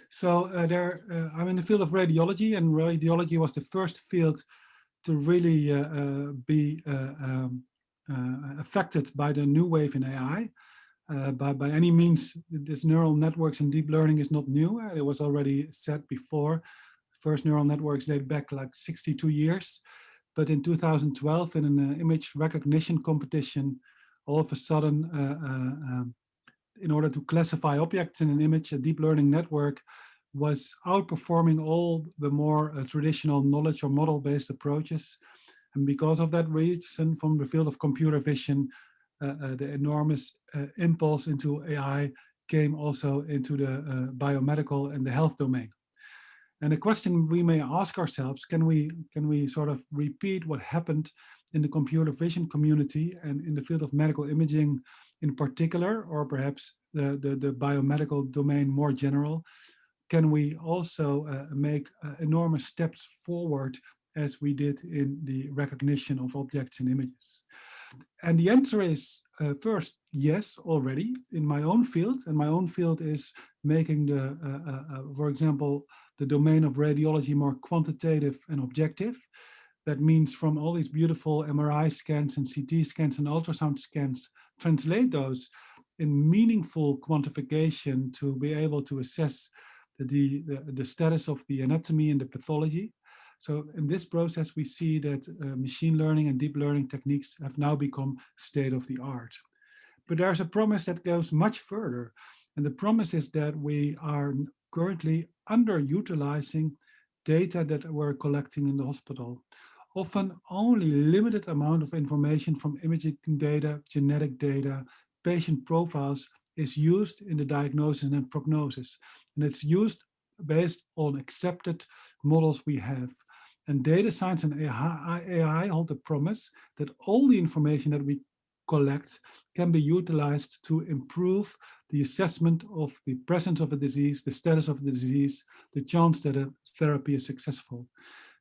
So I'm in the field of radiology, and radiology was the first field to really be affected by the new wave in AI. By any means, this neural networks and deep learning is not new. It was already said before. First neural networks date back like 62 years. But in 2012, in an image recognition competition, all of a sudden, in order to classify objects in an image, a deep learning network was outperforming all the more traditional knowledge or model-based approaches. And because of that reason, from the field of computer vision, the enormous impulse into AI came also into the biomedical and the health domain. And a question we may ask ourselves, can we sort of repeat what happened in the computer vision community and in the field of medical imaging in particular, or perhaps the biomedical domain more general? Can we also make enormous steps forward as we did in the recognition of objects and images? And the answer is first, yes, already in my own field. And my own field is making the, for example, the domain of radiology more quantitative and objective. That means from all these beautiful MRI scans and CT scans and ultrasound scans, translate those in meaningful quantification to be able to assess the status of the anatomy and the pathology. So in this process, we see that machine learning and deep learning techniques have now become state of the art. But there's a promise that goes much further. And the promise is that we are currently underutilizing data that we're collecting in the hospital. Often only limited amount of information from imaging data, genetic data, patient profiles is used in the diagnosis and prognosis. And it's used based on accepted models we have. And data science and AI hold the promise that all the information that we collect can be utilized to improve the assessment of the presence of a disease, the status of the disease, the chance that a therapy is successful.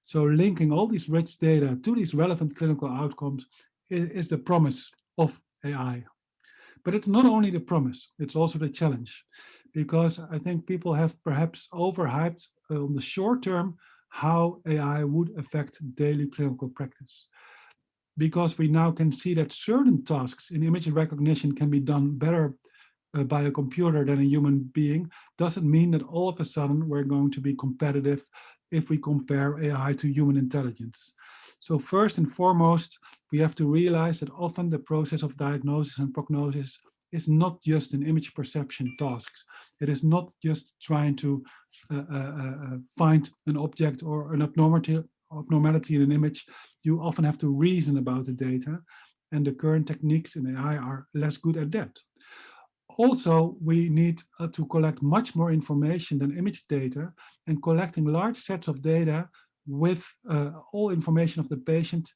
So linking all these rich data to these relevant clinical outcomes is the promise of AI. But it's not only the promise, it's also the challenge, because I think people have perhaps overhyped on the short term how AI would affect daily clinical practice. Because we now can see that certain tasks in image recognition can be done better by a computer than a human being, doesn't mean that all of a sudden we're going to be competitive if we compare AI to human intelligence. So first and foremost, we have to realize that often the process of diagnosis and prognosis is not just an image perception task. It is not just trying to find an object or an abnormality in an image. You often have to reason about the data, and the current techniques in AI are less good at that. Also, we need to collect much more information than image data, and collecting large sets of data with all information of the patient,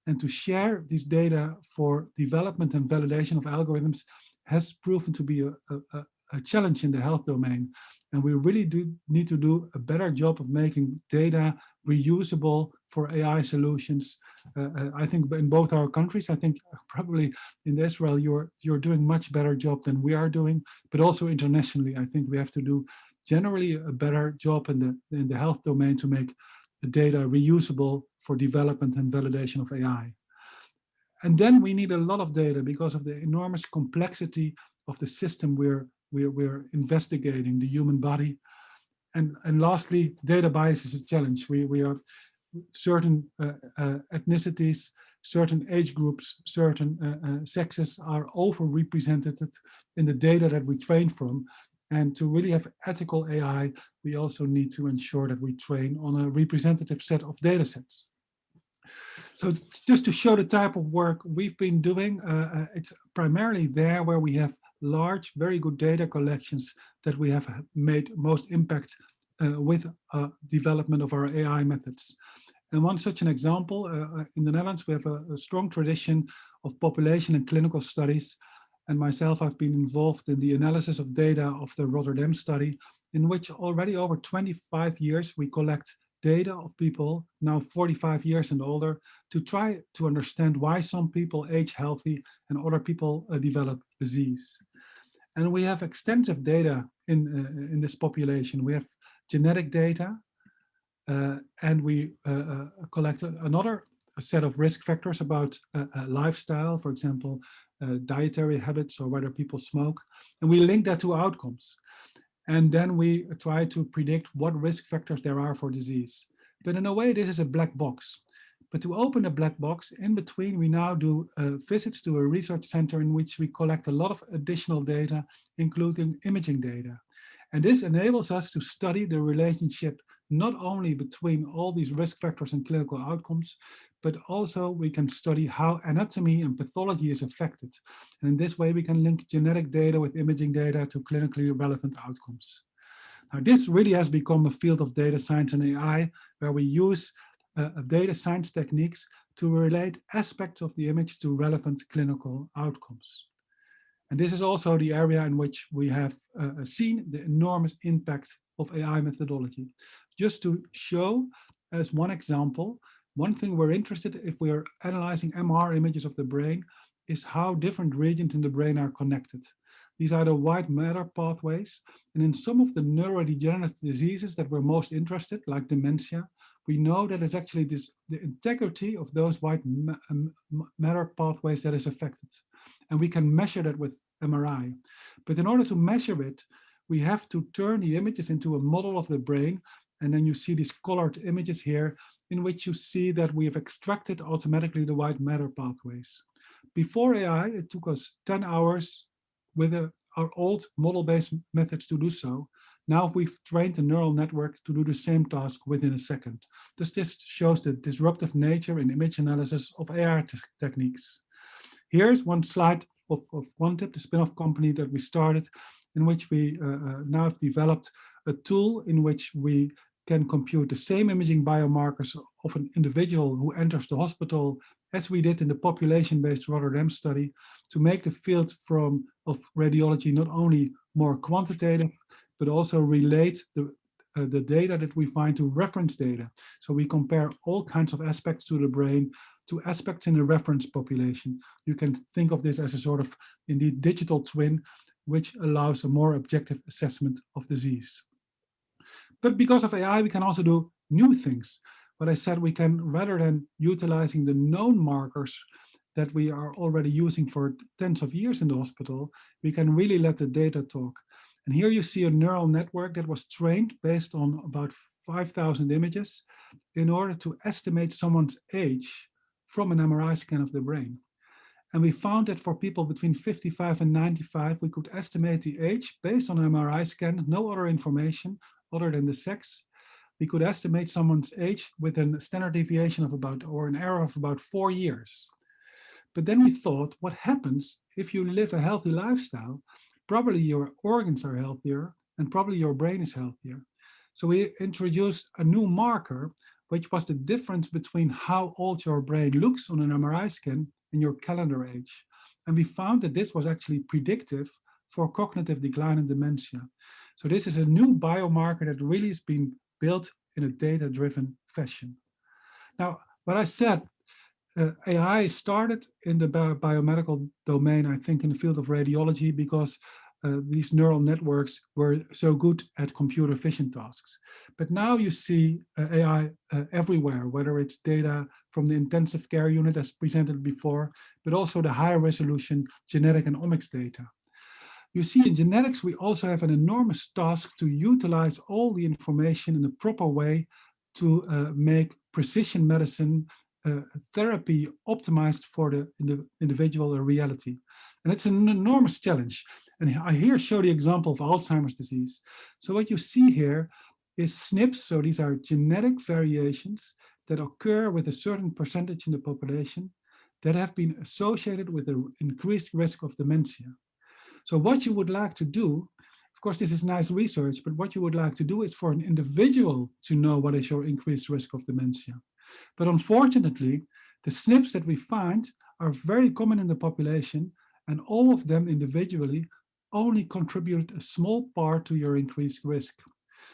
and to share this data for development and validation of algorithms has proven to be a challenge in the health domain. And we really do need to do a better job of making data reusable for AI solutions. I think in both our countries, I think probably in Israel, you're doing much better job than we are doing, but also internationally, I think we have to do generally a better job in the health domain to make the data reusable for development and validation of AI. And then we need a lot of data because of the enormous complexity of the system we're investigating, the human body. And lastly, data bias is a challenge. We are certain ethnicities, certain age groups, certain sexes are overrepresented in the data that we train from. And to really have ethical AI, we also need to ensure that we train on a representative set of data sets. So just to show the type of work we've been doing, it's primarily there where we have large, very good data collections that we have made most impact with development of our AI methods. And one such an example, in the Netherlands, we have a strong tradition of population and clinical studies. And myself, I've been involved in the analysis of data of the Rotterdam study, in which already over 25 years, we collect data of people now 45 years and older to try to understand why some people age healthy and other people develop disease. And we have extensive data in this population. We have genetic data, and we collect another a set of risk factors about lifestyle, for example, dietary habits or whether people smoke, and we link that to outcomes. And then we try to predict what risk factors there are for disease. But in a way, this is a black box. But to open a black box, in between, we now do visits to a research center in which we collect a lot of additional data, including imaging data. And this enables us to study the relationship not only between all these risk factors and clinical outcomes, but also we can study how anatomy and pathology is affected. And in this way, we can link genetic data with imaging data to clinically relevant outcomes. Now, this really has become a field of data science and AI, where we use data science techniques to relate aspects of the image to relevant clinical outcomes. And this is also the area in which we have seen the enormous impact of AI methodology. Just to show as one example, one thing we're interested in if we're analyzing MR images of the brain is how different regions in the brain are connected. These are the white matter pathways. And in some of the neurodegenerative diseases that we're most interested, like dementia, we know that it's actually the integrity of those white matter pathways that is affected. And we can measure that with MRI. But in order to measure it, we have to turn the images into a model of the brain. And then you see these colored images here in which you see that we have extracted automatically the white matter pathways. Before AI, it took us 10 hours with our old model-based methods to do so. Now we've trained a neural network to do the same task within a second. This shows the disruptive nature in image analysis of AI techniques. Here's one slide of OneTip, the spin-off company that we started, in which we now have developed a tool in which we can compute the same imaging biomarkers of an individual who enters the hospital as we did in the population-based Rotterdam study to make the field of radiology not only more quantitative, but also relate the data that we find to reference data. So we compare all kinds of aspects to the brain to aspects in the reference population. You can think of this as a sort of, indeed, digital twin, which allows a more objective assessment of disease. But because of AI, we can also do new things. What I said, we can, rather than utilizing the known markers that we are already using for tens of years in the hospital, we can really let the data talk. And here you see a neural network that was trained based on about 5,000 images in order to estimate someone's age from an MRI scan of the brain. And we found that for people between 55 and 95, we could estimate the age based on an MRI scan, no other information other than the sex. We could estimate someone's age with a standard deviation of about, or an error of about 4 years. But then we thought, what happens if you live a healthy lifestyle? Probably your organs are healthier and probably your brain is healthier. So we introduced a new marker, which was the difference between how old your brain looks on an MRI scan and your calendar age. And we found that this was actually predictive for cognitive decline and dementia. So this is a new biomarker that really has been built in a data-driven fashion. Now, what I said, AI started in the biomedical domain, I think, in the field of radiology, because these neural networks were so good at computer vision tasks. But now you see AI everywhere, whether it's data from the intensive care unit as presented before, but also the high resolution genetic and omics data. You see, in genetics, we also have an enormous task to utilize all the information in a proper way to make precision medicine therapy optimized for the individual reality. And it's an enormous challenge. And I here show the example of Alzheimer's disease. So what you see here is SNPs, so these are genetic variations that occur with a certain percentage in the population that have been associated with an increased risk of dementia. So what you would like to do, of course, this is nice research, but what you would like to do is for an individual to know what is your increased risk of dementia. But unfortunately, the SNPs that we find are very common in the population, and all of them individually only contribute a small part to your increased risk.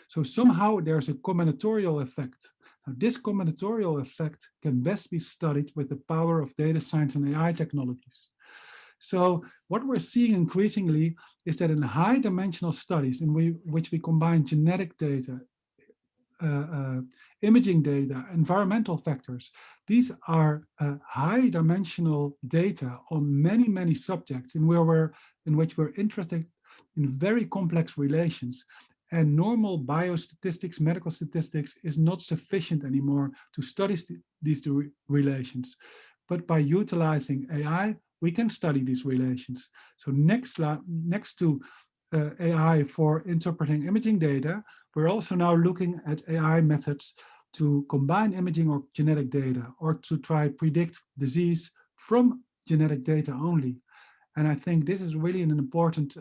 So somehow there's a combinatorial effect. Now, this combinatorial effect can best be studied with the power of data science and AI technologies. So what we're seeing increasingly is that in high dimensional studies in which we combine genetic data, imaging data, environmental factors. These are high dimensional data on many, many subjects in which we're interested in very complex relations. And normal biostatistics, medical statistics is not sufficient anymore to study these relations. But by utilizing AI, we can study these relations. So next to AI for interpreting imaging data, we're also now looking at AI methods to combine imaging or genetic data, or to try predict disease from genetic data only. And I think this is really an important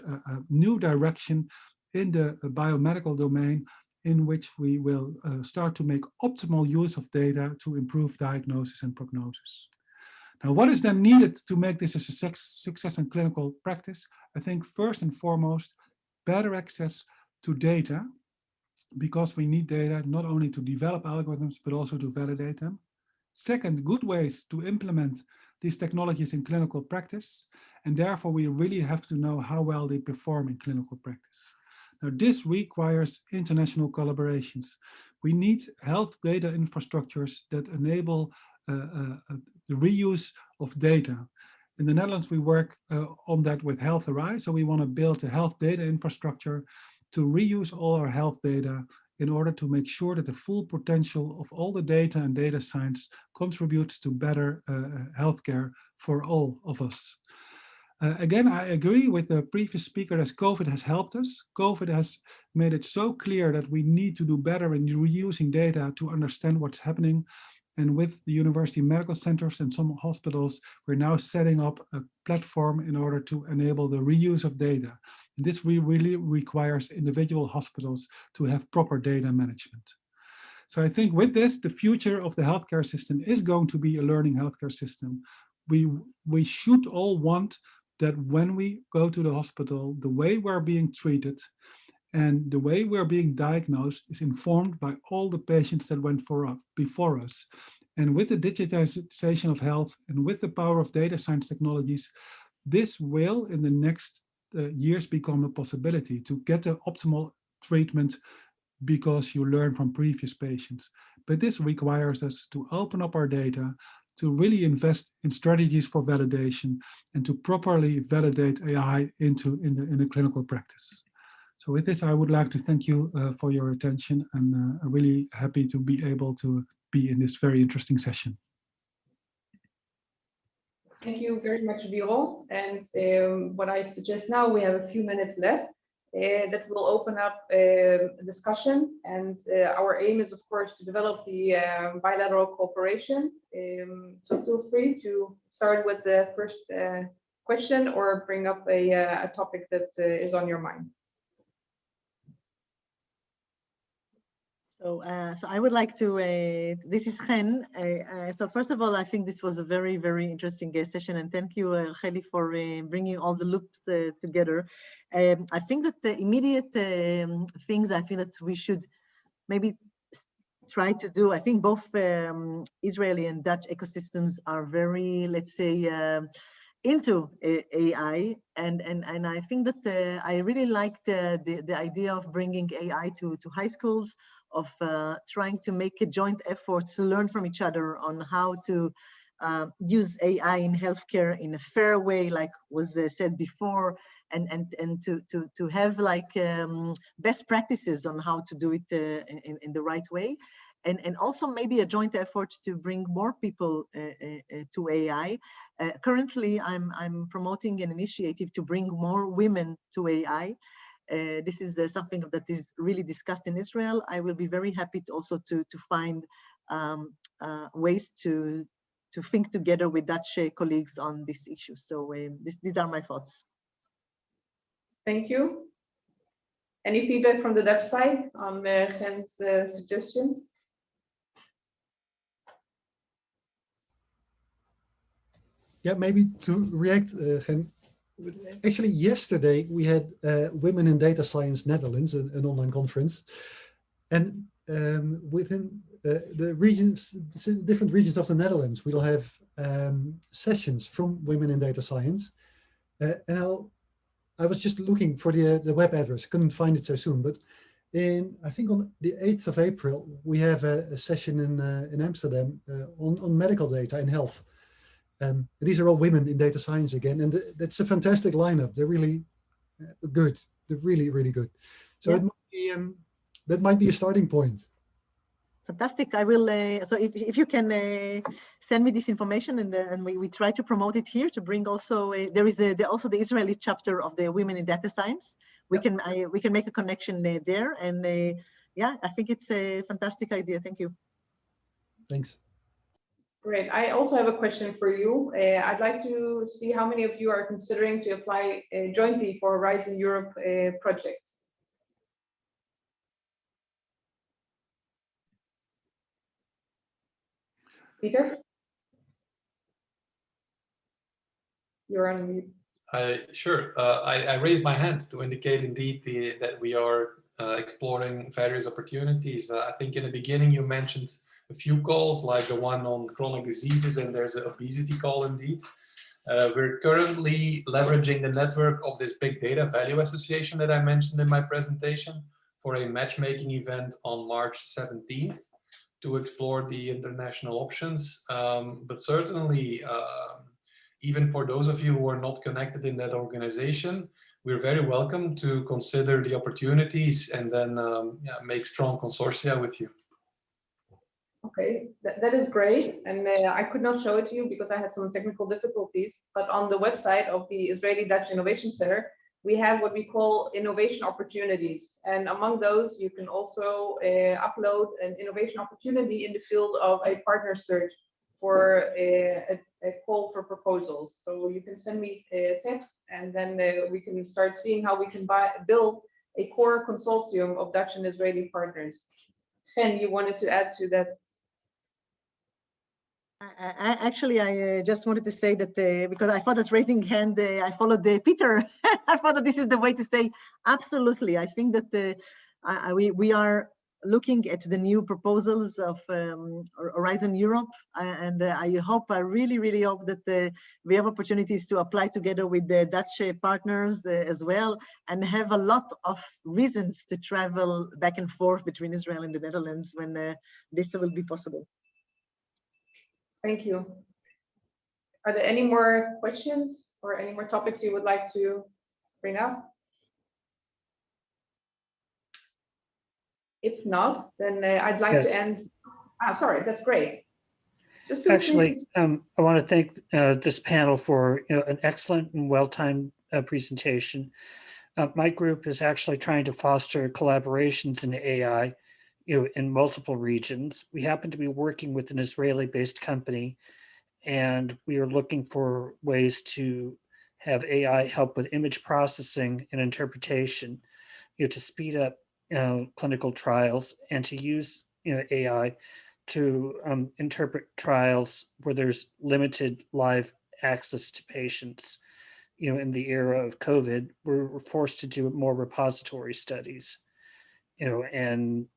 new direction in the biomedical domain, in which we will start to make optimal use of data to improve diagnosis and prognosis. Now, what is then needed to make this a success in clinical practice? I think first and foremost, better access to data, because we need data not only to develop algorithms, but also to validate them. Second, good ways to implement these technologies in clinical practice. And therefore, we really have to know how well they perform in clinical practice. Now, this requires international collaborations. We need health data infrastructures that enable the reuse of data. In the Netherlands, we work on that with Health Array. So we want to build a health data infrastructure to reuse all our health data in order to make sure that the full potential of all the data and data science contributes to better healthcare for all of us. Again, I agree with the previous speaker that COVID has helped us. COVID has made it so clear that we need to do better in reusing data to understand what's happening. And with the university medical centers and some hospitals, we're now setting up a platform in order to enable the reuse of data. And this really requires individual hospitals to have proper data management. So I think with this, the future of the healthcare system is going to be a learning healthcare system. We should all want that when we go to the hospital, the way we're being treated and the way we're being diagnosed is informed by all the patients that went before us. And with the digitization of health and with the power of data science technologies, this will in the next years become a possibility to get the optimal treatment because you learn from previous patients. But this requires us to open up our data, to really invest in strategies for validation, and to properly validate AI in the clinical practice. So with this, I would like to thank you for your attention, and I'm really happy to be able to be in this very interesting session. Thank you very much, Viro. And what I suggest now, we have a few minutes left that will open up a discussion. And our aim is, of course, to develop the bilateral cooperation. So feel free to start with the first question or bring up a topic that is on your mind. So I would like to, this is Chen. So first of all, I think this was a very, very interesting session, and thank you, Heli, for bringing all the loops together. I think that the immediate things I feel that we should maybe try to do, I think both Israeli and Dutch ecosystems are very, let's say, into AI, and I think that I really liked the idea of bringing AI to high schools, of trying to make a joint effort to learn from each other on how to use AI in healthcare in a fair way, like was said before, and to have like best practices on how to do it in the right way. And also maybe a joint effort to bring more people to AI. Currently, I'm promoting an initiative to bring more women to AI. This is something that is really discussed in Israel. I will be very happy to also to find ways to think together with Dutch colleagues on this issue. So these are my thoughts. Thank you. Any feedback from the Dutch side on Gen's suggestions? Yeah, maybe to react, Gen. Actually, yesterday we had Women in Data Science Netherlands, an online conference, and within the regions, different regions of the Netherlands, we'll have sessions from Women in Data Science. And I was just looking for the web address, couldn't find it so soon, but I think on the 8th of April, we have a session in Amsterdam on medical data and health. These are all women in data science again, and that's a fantastic lineup. They're really good. They're really, really good. So Yeah. it might be, that might be a starting point. Fantastic. I will, so if you can send me this information, and we try to promote it here to bring also, there is also the Israeli chapter of the Women in Data Science. We can make a connection there, and yeah, I think it's a fantastic idea. Thank you. Thanks. Great. I also have a question for you. I'd like to see how many of you are considering to apply jointly for Horizon Europe projects. Peter? You're on mute. Sure. I raised my hand to indicate indeed that we are exploring various opportunities. I think in the beginning you mentioned a few calls, like the one on chronic diseases, and there's an obesity call indeed. We're currently leveraging the network of this Big Data Value Association that I mentioned in my presentation for a matchmaking event on March 17th to explore the international options. But certainly, even for those of you who are not connected in that organization, we're very welcome to consider the opportunities and then make strong consortia with you. Okay, that is great. And I could not show it to you because I had some technical difficulties, but on the website of the Israeli Dutch Innovation Center, we have what we call innovation opportunities. And among those, you can also upload an innovation opportunity in the field of a partner search for a call for proposals. So you can send me a text, and then we can start seeing how we can build a core consortium of Dutch and Israeli partners. Chen, you wanted to add to that? I just wanted to say that because I thought that raising hand, I followed Peter. I thought that this is the way to say absolutely. I think that we are looking at the new proposals of Horizon Europe, and I really hope that we have opportunities to apply together with the Dutch partners as well, and have a lot of reasons to travel back and forth between Israel and the Netherlands when this will be possible. Thank you. Are there any more questions or any more topics you would like to bring up? If not, then I'd like to end. Sorry, that's great. Just actually, I want to thank this panel for an excellent and well-timed presentation. My group is actually trying to foster collaborations in AI, in multiple regions. We happen to be working with an Israeli-based company, and we are looking for ways to have AI help with image processing and interpretation, to speed up clinical trials, and to use AI to interpret trials where there's limited live access to patients. In the era of COVID, we're forced to do more repository studies, and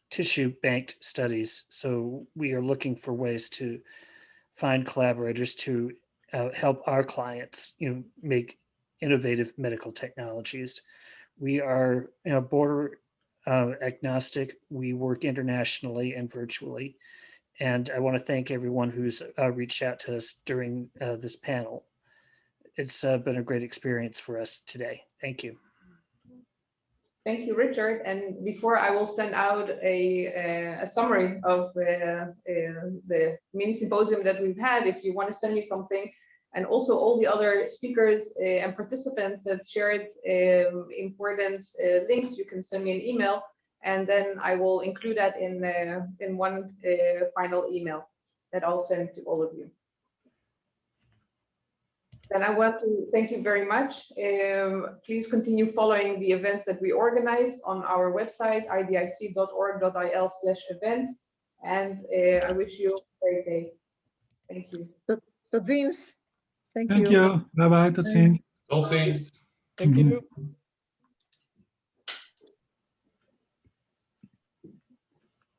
tissue banked studies. So we are looking for ways to find collaborators to help our clients, make innovative medical technologies. We are border agnostic. We work internationally and virtually. And I want to thank everyone who's reached out to us during this panel. It's been a great experience for us today. Thank you. Thank you, Richard. And before I will send out a summary of the mini symposium that we've had, if you want to send me something, and also all the other speakers and participants that shared important links, you can send me an email, and then I will include that in one final email that I'll send to all of you. Then I want to thank you very much. Please continue following the events that we organize on our website, idic.org.il/events. And I wish you a great day. Thank you. Tot ziens. Thank you. Bye-bye. Tot ziens. Tot ziens. Thank you.